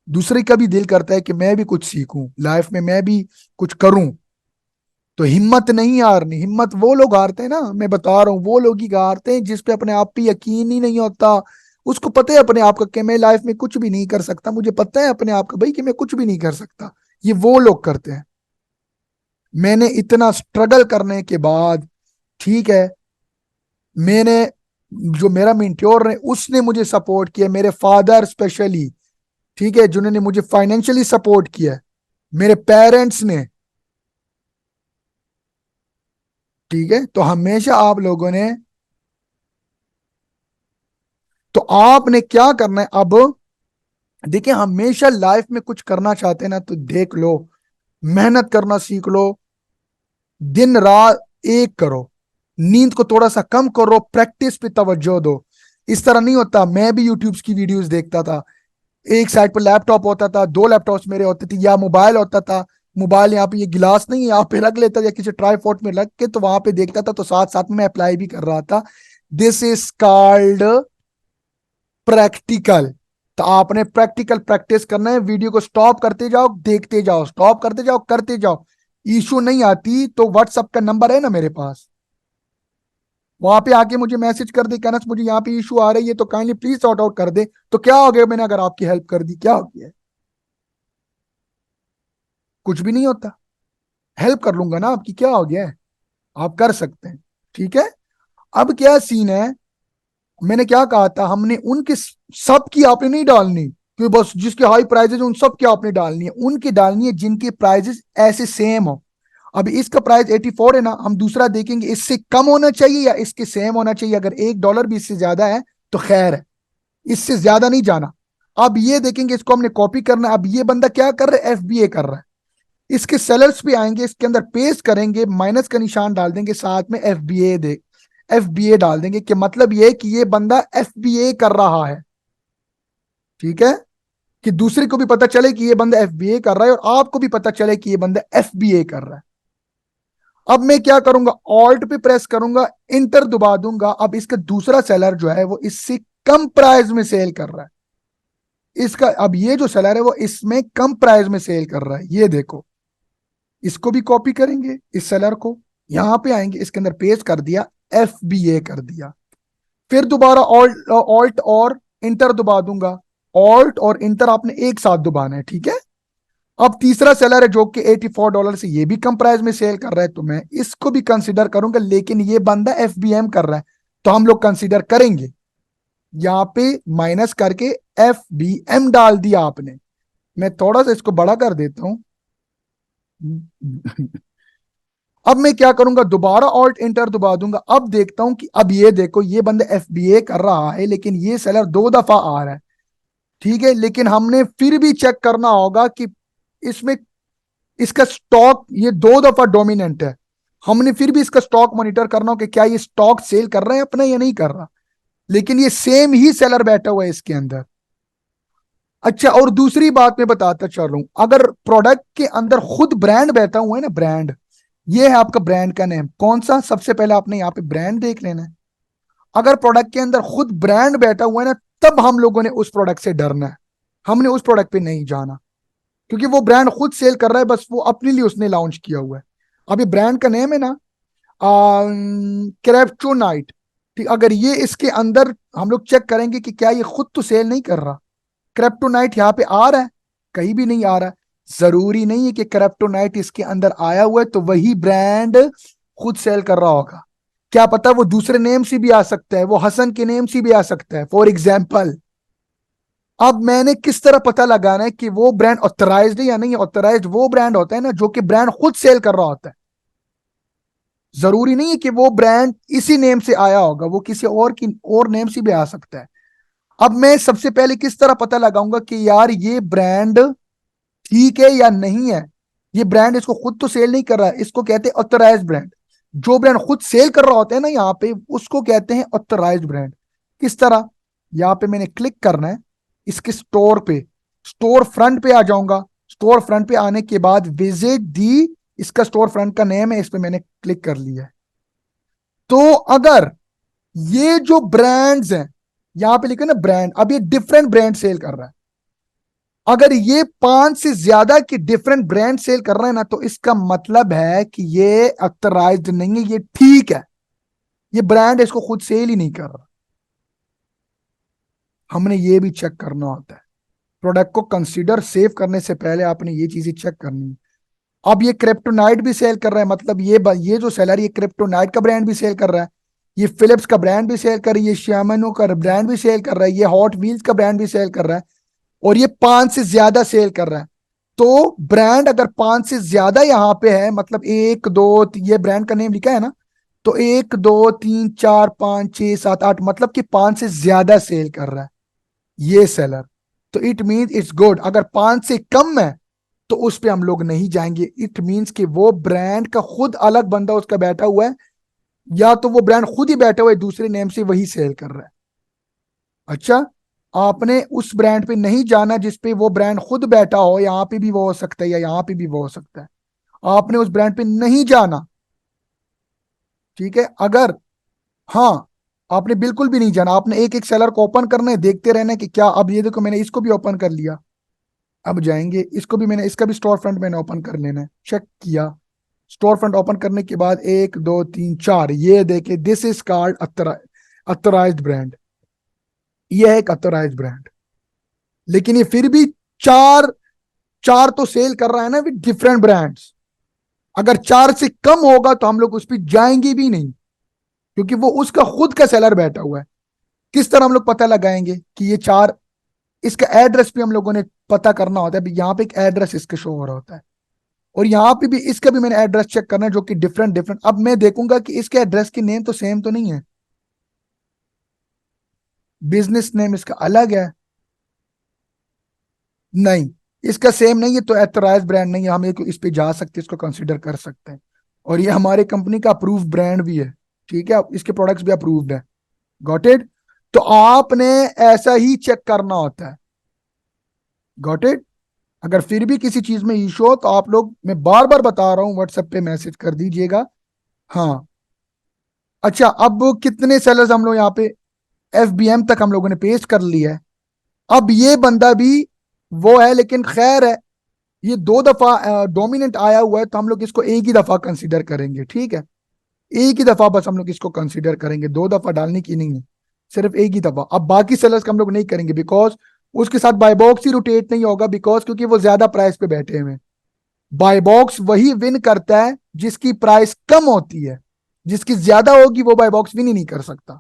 दूसरे का भी दिल करता है कि मैं भी कुछ सीखूं लाइफ में, मैं भी कुछ करूं। तो हिम्मत नहीं हारनी। हिम्मत वो लोग हारते हैं ना, मैं बता रहा हूँ, वो लोग ही हारते हैं जिस पे अपने आप पे यकीन ही नहीं होता। उसको पता है अपने आप का कि मैं लाइफ में कुछ भी नहीं कर सकता। मुझे पता है अपने आप का भाई कि मैं कुछ भी नहीं कर सकता। ये वो लोग करते हैं। मैंने इतना स्ट्रगल करने के बाद, ठीक है, मैंने, जो मेरा मेंटोर है उसने मुझे सपोर्ट किया, मेरे फादर स्पेशली, ठीक है, जिन्होंने मुझे फाइनेंशियली सपोर्ट किया, मेरे पेरेंट्स ने। ठीक है, तो हमेशा आप लोगों ने, तो आपने क्या करना है अब? देखिए, हमेशा लाइफ में कुछ करना चाहते हैं ना, तो देख लो, मेहनत करना सीख लो, दिन रात एक करो, नींद को थोड़ा सा कम करो, प्रैक्टिस पे तवज्जो दो। इस तरह नहीं होता। मैं भी यूट्यूब की वीडियोस देखता था। एक साइड पर लैपटॉप होता था, 2 लैपटॉप्स मेरे होते थे, या मोबाइल होता था। मोबाइल यहाँ पे, ये गिलास नहीं है, यहाँ पे रख लेता या किसी ट्राईपॉड में रख के, तो वहां पे देखता था, तो साथ साथ में मैं अप्लाई भी कर रहा था। This is called practical. तो आपने प्रैक्टिकल प्रैक्टिस करना है। वीडियो को स्टॉप करते जाओ, देखते जाओ, स्टॉप करते जाओ, करते जाओ। इशू नहीं आती तो व्हाट्सअप का नंबर है ना मेरे पास, वहां पे आके मुझे मैसेज कर दे, कहना मुझे यहाँ पे इशू आ रही है तो काइंडली प्लीज सॉर्ट आउट कर दे। तो क्या हो गया, मैंने अगर आपकी हेल्प कर दी, क्या हो गया? कुछ भी नहीं होता। हेल्प कर लूंगा ना आपकी, क्या हो गया है? आप कर सकते हैं। ठीक है, अब क्या सीन है, मैंने क्या कहा था, हमने उनके सबकी आपने नहीं डालनी कि बस जिसके हाई प्राइजेस उन सब की आपने डालनी है। उनकी डालनी है जिनके प्राइजेस ऐसे सेम हो। अब इसका प्राइस 84 है ना, हम दूसरा देखेंगे इससे कम होना चाहिए या इसके सेम होना चाहिए। अगर $1 भी इससे ज्यादा है तो खैर है, इससे ज्यादा नहीं जाना। अब ये देखेंगे, इसको हमने कॉपी करना है। अब ये बंदा क्या कर रहा है? FBA कर रहा है। इसके सेलर्स पे आएंगे, इसके अंदर पेस्ट करेंगे, माइनस का निशान डाल देंगे, साथ में FBA दे, FBA डाल देंगे कि मतलब ये कि ये बंदा FBA कर रहा है, ठीक है, कि दूसरे को भी पता चले कि ये बंदा FBA कर रहा है और आपको भी पता चले कि ये बंदा FBA कर रहा है। अब मैं क्या करूंगा, ऑल्ट पे प्रेस करूंगा, इंटर दबा दूंगा। अब इसका दूसरा सेलर जो है वो इससे कम प्राइस में सेल कर रहा है। इसका अब ये जो सेलर है वो इसमें कम प्राइस में सेल कर रहा है, ये देखो। इसको भी कॉपी करेंगे, इस सेलर को यहां पे आएंगे, इसके अंदर पेस्ट कर दिया, FBA कर दिया। फिर दोबारा ऑल्ट ऑल्ट और इंटर दबा दूंगा। ऑल्ट और इंटर आपने एक साथ दबाना है, ठीक है। अब तीसरा सेलर है जो कि $84 से ये भी कम प्राइस में सेल कर रहा है, तो मैं इसको भी कंसीडर करूंगा, लेकिन ये बंदा FBM कर रहा है तो हम लोग कंसीडर करेंगे। यहां पे माइनस करके FBM डाल दिया आपने। मैं थोड़ा सा इसको बड़ा कर देता हूं। अब मैं क्या करूंगा, दोबारा ऑल्ट इंटर दबा दूंगा। अब देखता हूं कि अब ये देखो, ये बंदा FBA कर रहा है लेकिन ये सेलर 2 दफा आ रहा है, ठीक है। लेकिन हमने फिर भी चेक करना होगा कि इसमें इसका स्टॉक ये 2 दफा डोमिनेंट है। हमने फिर भी इसका स्टॉक मॉनिटर करना हो कि क्या ये स्टॉक सेल कर रहा है अपना या नहीं कर रहा। लेकिन ये सेम ही सेलर बैठा हुआ है इसके अंदर। अच्छा, और दूसरी बात मैं बताता चल रहा हूं, अगर प्रोडक्ट के अंदर खुद ब्रांड बैठा हुआ है ना, ब्रांड, ये है आपका ब्रांड का नेम कौन सा, सबसे पहले आपने यहाँ पे ब्रांड देख लेना है। अगर प्रोडक्ट के अंदर खुद ब्रांड बैठा हुआ है ना, तब हम लोगों ने उस प्रोडक्ट से डरना है। हमने उस प्रोडक्ट पे नहीं जाना, क्योंकि वो ब्रांड खुद सेल कर रहा है, बस वो अपने लिए उसने लॉन्च किया हुआ है। अब ये ब्रांड का नेम है ना, क्रेप्टोनाइट, ठीक। अगर ये इसके अंदर हम लोग चेक करेंगे कि क्या ये खुद तो सेल नहीं कर रहा। क्रेप्टोनाइट यहाँ पे आ रहा है, कहीं भी नहीं आ रहा। जरूरी नहीं है कि क्रेप्टोनाइट इसके अंदर आया हुआ है तो वही ब्रांड खुद सेल कर रहा होगा। क्या पता वो दूसरे नेम से भी आ सकता है, वो हसन के नेम से भी आ सकता है, फॉर एग्जाम्पल। अब मैंने किस तरह पता लगाना है कि वो ब्रांड ऑथराइज्ड है या नहीं है। ऑथराइज्ड वो ब्रांड होता है ना जो कि ब्रांड खुद सेल कर रहा होता है। जरूरी नहीं है कि वो ब्रांड इसी नेम से आया होगा, वो किसी और की और नेम से भी आ सकता है। अब मैं सबसे पहले किस तरह पता लगाऊंगा कि यार ये ब्रांड ठीक है या नहीं है। ये ब्रांड इसको खुद तो सेल नहीं कर रहा है, इसको कहते हैं ऑथराइज्ड ब्रांड। जो ब्रांड खुद सेल कर रहा होता है ना यहाँ पे, उसको कहते हैं ऑथराइज्ड ब्रांड। किस तरह, यहाँ पे मैंने क्लिक करना है इसके स्टोर पे, स्टोर फ्रंट पे आ जाऊंगा। स्टोर फ्रंट पे आने के बाद विजिट दी, इसका स्टोर फ्रंट का नेम है, इस पे मैंने क्लिक कर लिया है। तो अगर ये जो ब्रांड्स हैं, यहां पे लिखा ना ब्रांड, अब ये डिफरेंट ब्रांड सेल कर रहा है। अगर ये 5 से ज्यादा की डिफरेंट ब्रांड सेल कर रहे हैं ना, तो इसका मतलब है कि ये ऑथराइज्ड नहीं है, ये ठीक है, ये ब्रांड इसको खुद सेल ही नहीं कर रहा। हमने ये भी चेक करना होता है। प्रोडक्ट को कंसीडर सेव करने से पहले आपने ये चीजें चेक करनी है। अब ये क्रिप्टोनाइट भी सेल कर रहा है, मतलब ये जो सेलर ये क्रिप्टोनाइट का ब्रांड भी सेल कर रहा है, ये फिलिप्स का ब्रांड भी सेल कर रही है, शियामानो का ब्रांड भी सेल कर रहा है, ये हॉट व्हील्स का ब्रांड भी सेल कर रहा है, और ये 5 से ज्यादा सेल कर रहा है। तो ब्रांड अगर 5 से ज्यादा यहाँ पे है, मतलब एक दो ये ब्रांड का नेम लिखा है ना, तो 1 2 3 4 5 6 7 8, मतलब कि 5 से ज्यादा सेल कर रहा है ये सेलर। तो इट मीन इट्स गुड। अगर 5 से कम है तो उस पे हम लोग नहीं जाएंगे। इट मीन्स कि वो ब्रांड का खुद अलग बंदा उसका बैठा हुआ है, या तो वो ब्रांड खुद ही बैठा हुआ है दूसरे नेम से वही सेल कर रहा है। अच्छा, आपने उस ब्रांड पे नहीं जाना जिस पे वो ब्रांड खुद बैठा हो, यहाँ पे भी वो हो सकता है या यहाँ पे भी वो हो सकता है। आपने उस ब्रांड पे नहीं जाना, ठीक है। अगर हाँ, आपने बिल्कुल भी नहीं जाना, आपने एक एक सेलर को ओपन करना है, देखते रहना है कि क्या। अब ये देखो मैंने इसको भी ओपन कर लिया। अब जाएंगे, इसको भी मैंने, इसका भी स्टोर फ्रंट मैंने ओपन कर लेना है, चेक किया। स्टोर फ्रंट ओपन करने के बाद 1 2 3 4, ये देखे, this is called authorised brand. ये है एक अथोराइज्ड ब्रांड। लेकिन ये फिर भी चार चार तो सेल कर रहा है ना विद डिफरेंट ब्रांड्स। अगर 4 से कम होगा तो हम लोग उस पर जाएंगे भी नहीं, क्योंकि वो उसका खुद का सेलर बैठा हुआ है। किस तरह हम लोग पता लगाएंगे कि ये चार, इसका एड्रेस भी हम लोगों ने पता करना होता है। यहाँ पे एक एड्रेस इसका शो हो रहा होता है, और यहाँ पे भी इसका भी मैंने एड्रेस चेक करना है जो कि डिफरेंट डिफरेंट। अब मैं देखूंगा कि इसके एड्रेस की नेम तो सेम तो नहीं है, बिजनेस नेम इसका अलग है, नहीं, इसका सेम नहीं है, तो एथोराइज ब्रांड नहीं है। हम इस पे जा सकते हैं, इसको कंसीडर कर सकते हैं, और ये हमारे कंपनी का अप्रूव ब्रांड भी है। ठीक है, इसके प्रोडक्ट्स भी अप्रूव्ड है। Got it? तो आपने ऐसा ही चेक करना होता है। Got it? अगर फिर भी किसी चीज में इशू हो तो आप लोग, मैं बार बार बता रहा हूं, व्हाट्सएप पे मैसेज कर दीजिएगा। हाँ, अच्छा, अब कितने सेलर्स हम लोग यहाँ पे FBM तक हम लोगों ने पेस्ट कर लिया है। अब ये बंदा भी वो है, लेकिन खैर है, ये 2 दफा डोमिनेंट आया हुआ है, तो हम लोग इसको एक ही दफा कंसीडर करेंगे। ठीक है, एक ही दफा बस हम लोग इसको कंसीडर करेंगे, 2 दफा डालने की नहीं है, सिर्फ एक ही दफा। अब बाकी सेलर्स का हम लोग नहीं करेंगे, बिकॉज उसके साथ बाय बॉक्स ही रोटेट नहीं होगा, बिकॉज क्योंकि वो ज्यादा प्राइस पे बैठे हुए हैं। बाय बॉक्स वही विन करता है जिसकी प्राइस कम होती है, जिसकी ज्यादा होगी वो बाय बॉक्स विन ही नहीं कर सकता।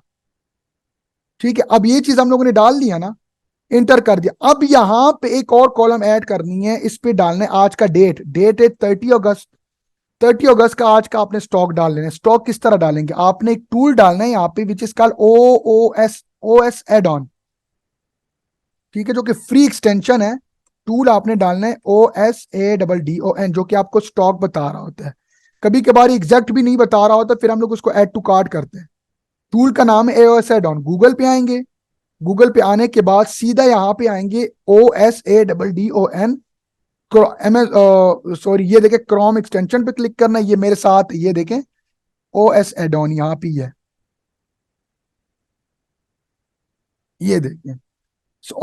ठीक है, अब ये चीज हम लोगों ने डाल दिया ना, इंटर कर दिया। अब यहां पे एक और कॉलम ऐड करनी है, इस पे डालना है आज का डेट। डेट है 30 अगस्त। 30 अगस्त का आज का आपने स्टॉक डाल लेना है। स्टॉक किस तरह डालेंगे? आपने एक टूल डालना है यहाँ पे, which is called OS add on. ठीक है, जो कि फ्री एक्सटेंशन है। टूल आपने डालना है OSADDON, जो कि आपको स्टॉक बता रहा होता है। कभी कभार एग्जैक्ट भी नहीं बता रहा होता, फिर हम लोग उसको एड टू कार्ट करते हैं। टूल का नाम है OS एड ऑन। गूगल पे आएंगे, गूगल पे आने के बाद सीधा यहाँ पे आएंगे OSADDON। सॉरी, ये देखें, क्रोम एक्सटेंशन पे क्लिक करना है, ये मेरे साथ ये देखें OS एड ऑन यहाँ पे है, ये देखिए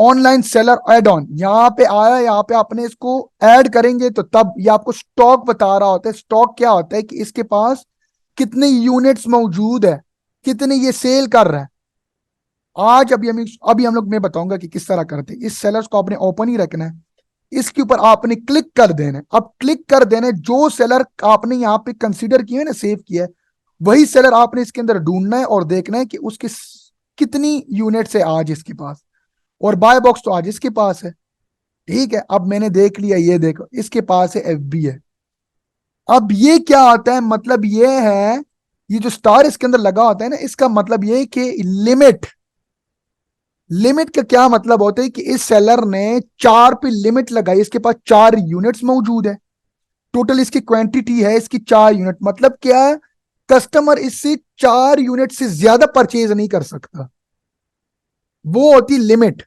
ऑनलाइन सेलर एड ऑन यहाँ पे आया। यहाँ पे आपने इसको ऐड करेंगे तो तब ये आपको स्टॉक बता रहा होता है। स्टॉक क्या होता है कि इसके पास कितने यूनिट्स मौजूद है, कितने ये सेल कर रहा है। आज अभी हम लोग, मैं बताऊंगा कि किस तरह करते हैं। इस सेलर्स को आपने ओपन ही रखना है, इसके ऊपर आपने क्लिक कर देना है। अब क्लिक कर देना है, जो सेलर आपने यहाँ पे कंसीडर किया है ना, सेव किया है, वही सेलर आपने इसके अंदर ढूंढना है और देखना है कि उसकी कितनी यूनिट्स है आज इसके पास, और बाय बॉक्स तो आज इसके पास है। ठीक है, अब मैंने देख लिया, ये देखो इसके पास है, FB है। अब ये क्या आता है, मतलब ये है, ये जो स्टार इसके अंदर लगा होता है ना, इसका मतलब ये कि लिमिट। लिमिट का क्या मतलब होता है कि इस सेलर ने 4 पे लिमिट लगाई, इसके पास 4 यूनिट्स मौजूद है। टोटल इसकी क्वांटिटी है इसकी 4 यूनिट। मतलब क्या है, कस्टमर इससे 4 यूनिट से ज्यादा परचेज नहीं कर सकता, वो होती लिमिट।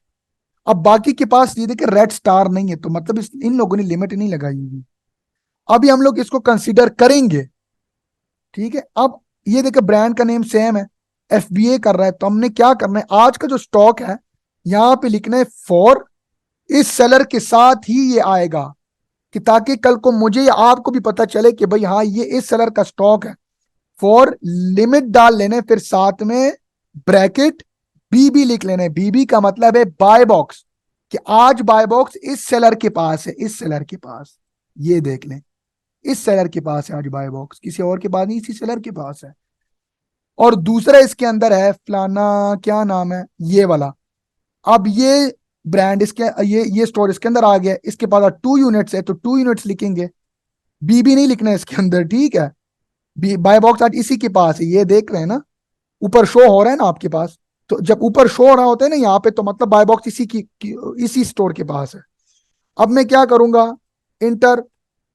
अब बाकी के पास ये देखे रेड स्टार नहीं है, तो मतलब इन लोगों ने लिमिट नहीं लगाई हुई। अभी हम लोग इसको कंसीडर करेंगे। ठीक है, अब ये देखे ब्रांड का नेम सेम है, FBA कर रहा है, तो हमने क्या करना है, आज का जो स्टॉक है यहां पे लिखना है फॉर, इस सेलर के साथ ही ये आएगा, कि ताकि कल को मुझे या आपको भी पता चले कि भाई हाँ ये इस सेलर का स्टॉक है। फॉर लिमिट डाल लेने, फिर साथ में ब्रैकेट BB लिख लेने। BB का मतलब है बाय बॉक्स, कि आज बाय बॉक्स इस सेलर के पास है, इस सेलर के पास। ये देख लें, इस सेलर के पास है आज बाय बॉक्स, किसी और के पास नहीं, इसी सेलर के पास है। और दूसरा इसके अंदर है फलाना, क्या नाम है ये वाला। अब ये ब्रांड इसके, ये स्टोर इसके अंदर आ गया, इसके पास 2 यूनिट्स है, तो 2 यूनिट्स लिखेंगे। BB नहीं लिखना है इसके अंदर। ठीक है, बाय बॉक्स आज इसी के पास है, ये देख रहे हैं ना, ऊपर शो हो रहा है ना आपके पास। तो जब ऊपर शो हो रहा होता है ना यहाँ पे, तो मतलब बाय बॉक्स इसी स्टोर के पास है। अब मैं क्या करूंगा, इंटर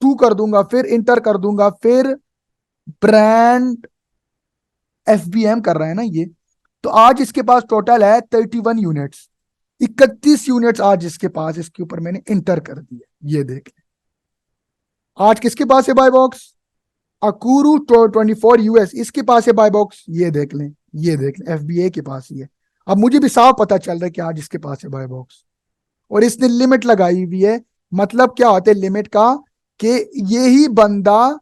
2 कर दूंगा, फिर इंटर कर दूंगा, फिर ब्रांड FBM कर रहा है ना ये। तो आज इसके पास टोटल है 31 यूनिट्स, 31 यूनिट्स आज इसके पास। इसके ऊपर मैंने इंटर कर दिया, ये देख लें आज किसके पास है बाय बॉक्स, अकूरू 24 US, इसके पास है बाय बॉक्स। ये देख लें, ये देख लें, FBA के पास ही है। अब मुझे भी साफ पता चल रहा है कि आज इसके पास है बाय बॉक्स, और इसने लिमिट लगाई हुई है। मतलब क्या होता है लिमिट का, कि यही बंदा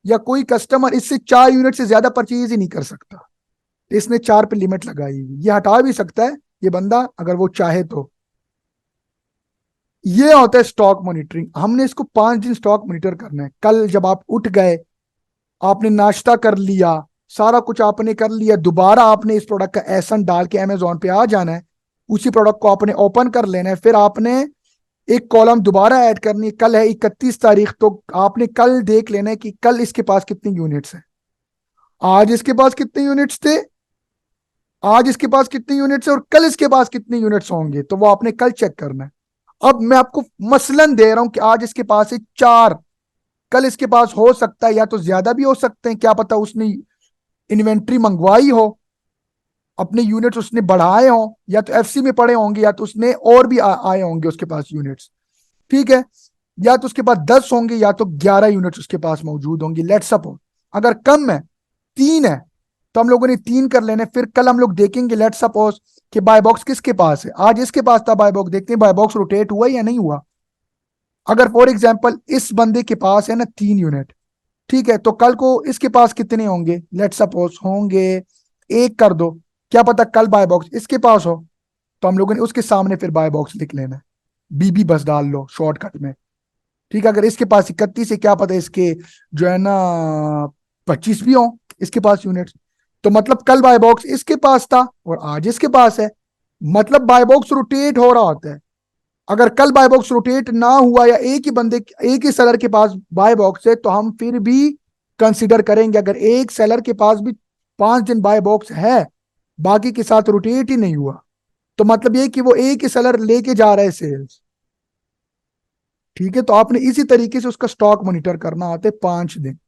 या कोई कस्टमर इससे 4 यूनिट से ज्यादा परचेज ही नहीं कर सकता। इसने 4 पे लिमिट लगाई हुई, ये हटा भी सकता है ये बंदा अगर वो चाहे तो। ये होता है स्टॉक मॉनिटरिंग। हमने इसको 5 दिन स्टॉक मॉनिटर करना है। कल जब आप उठ गए, आपने नाश्ता कर लिया, सारा कुछ आपने कर लिया, दोबारा आपने इस प्रोडक्ट का एसन डाल के अमेजोन पे आ जाना है, उसी प्रोडक्ट को आपने ओपन कर लेना है, फिर आपने एक कॉलम दोबारा ऐड करनी है। कल है 31 तारीख, तो आपने कल देख लेना है कि कल इसके पास कितनी यूनिट्स है, आज इसके पास कितने यूनिट्स थे, आज इसके पास कितनी यूनिट्स है, और कल इसके पास कितने यूनिट्स होंगे, तो वो आपने कल चेक करना है। अब मैं आपको मसलन दे रहा हूं कि आज इसके पास है 4, कल इसके पास हो सकता है या तो ज्यादा भी हो सकते हैं, क्या पता उसने इन्वेंट्री मंगवाई हो, अपने यूनिट्स उसने बढ़ाए हो, या तो एफसी में पड़े होंगे, या तो उसने और भी आए होंगे उसके पास यूनिट्स, ठीक है, या तो उसके पास 10 होंगे, या तो 11 यूनिट्स उसके पास मौजूद होंगे। लेट्स सपोज अगर कम है, 3 है, तो हम लोगों ने 3 कर लेने। फिर कल हम लोग देखेंगे लेट्स सपोज कि बाय बॉक्स किसके पास है। आज इसके पास था बाय बॉक्स, देखते हैं बाय बॉक्स रोटेट हुआ या नहीं हुआ। अगर फॉर एग्जाम्पल इस बंदे के पास है ना 3 यूनिट, ठीक है, तो कल को इसके पास कितने होंगे, लेट्स सपोज होंगे 1 कर दो, क्या पता कल बाय बॉक्स इसके पास हो, तो हम लोगों ने उसके सामने फिर बाय बॉक्स लिख लेना है, बीबी बस डाल लो शॉर्टकट में, ठीक है। अगर इसके पास 31 है, क्या पता इसके जो है ना 25 भी हो इसके पास यूनिट्स, तो मतलब कल बाय बॉक्स इसके पास था और आज इसके पास है, मतलब बाय बॉक्स रोटेट हो रहा होता है। अगर कल बाय बॉक्स रोटेट ना हुआ, या एक ही सेलर के पास बाय बॉक्स है, तो हम फिर भी कंसिडर करेंगे। अगर एक सेलर के पास भी 5 दिन बाय बॉक्स है, बाकी के साथ रोटेट ही नहीं हुआ, तो मतलब ये कि वो एक ही सेलर लेके जा रहा है सेल्स, ठीक है। तो आपने इसी तरीके से उसका स्टॉक मॉनिटर करना होता है 5 दिन।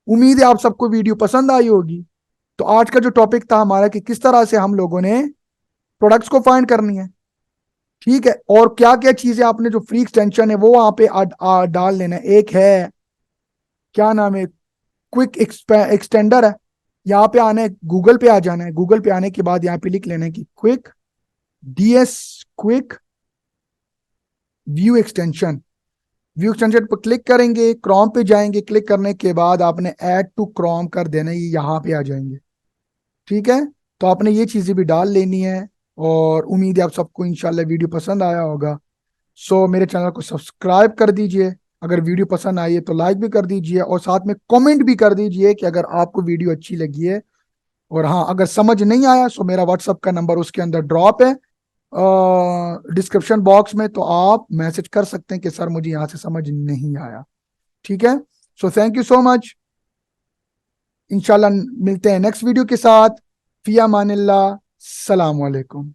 उम्मीद है आप सबको वीडियो पसंद आई होगी। तो आज का जो टॉपिक था हमारा कि किस तरह से हम लोगों ने प्रोडक्ट्स को फाइंड करनी है, ठीक है, और क्या क्या चीजें आपने जो फ्री एक्सटेंशन है वो वहां पे डाल लेना है। एक है, क्या नाम है, क्विक एक्सटेंडर है। यहाँ पे आना है, गूगल पे आ जाना है, गूगल पे आने के बाद यहाँ पे लिख लेना है कि quick DS, quick view extension. View extension पर क्लिक करेंगे, क्रोम पे जाएंगे, क्लिक करने के बाद आपने ऐड टू क्रोम कर देना, ये यहाँ पे आ जाएंगे, ठीक है। तो आपने ये चीजें भी डाल लेनी है, और उम्मीद है आप सबको इंशाल्लाह वीडियो पसंद आया होगा। सो मेरे चैनल को सब्सक्राइब कर दीजिए, अगर वीडियो पसंद आई है तो लाइक भी कर दीजिए, और साथ में कमेंट भी कर दीजिए कि अगर आपको वीडियो अच्छी लगी है। और हाँ, अगर समझ नहीं आया सो मेरा व्हाट्सअप का नंबर उसके अंदर ड्रॉप है डिस्क्रिप्शन बॉक्स में, तो आप मैसेज कर सकते हैं कि सर मुझे यहाँ से समझ नहीं आया, ठीक है। So thank you so much, इंशाल्लाह मिलते हैं नेक्स्ट वीडियो के साथ। फिया मानिल्लाह, सलाम वालेकुम।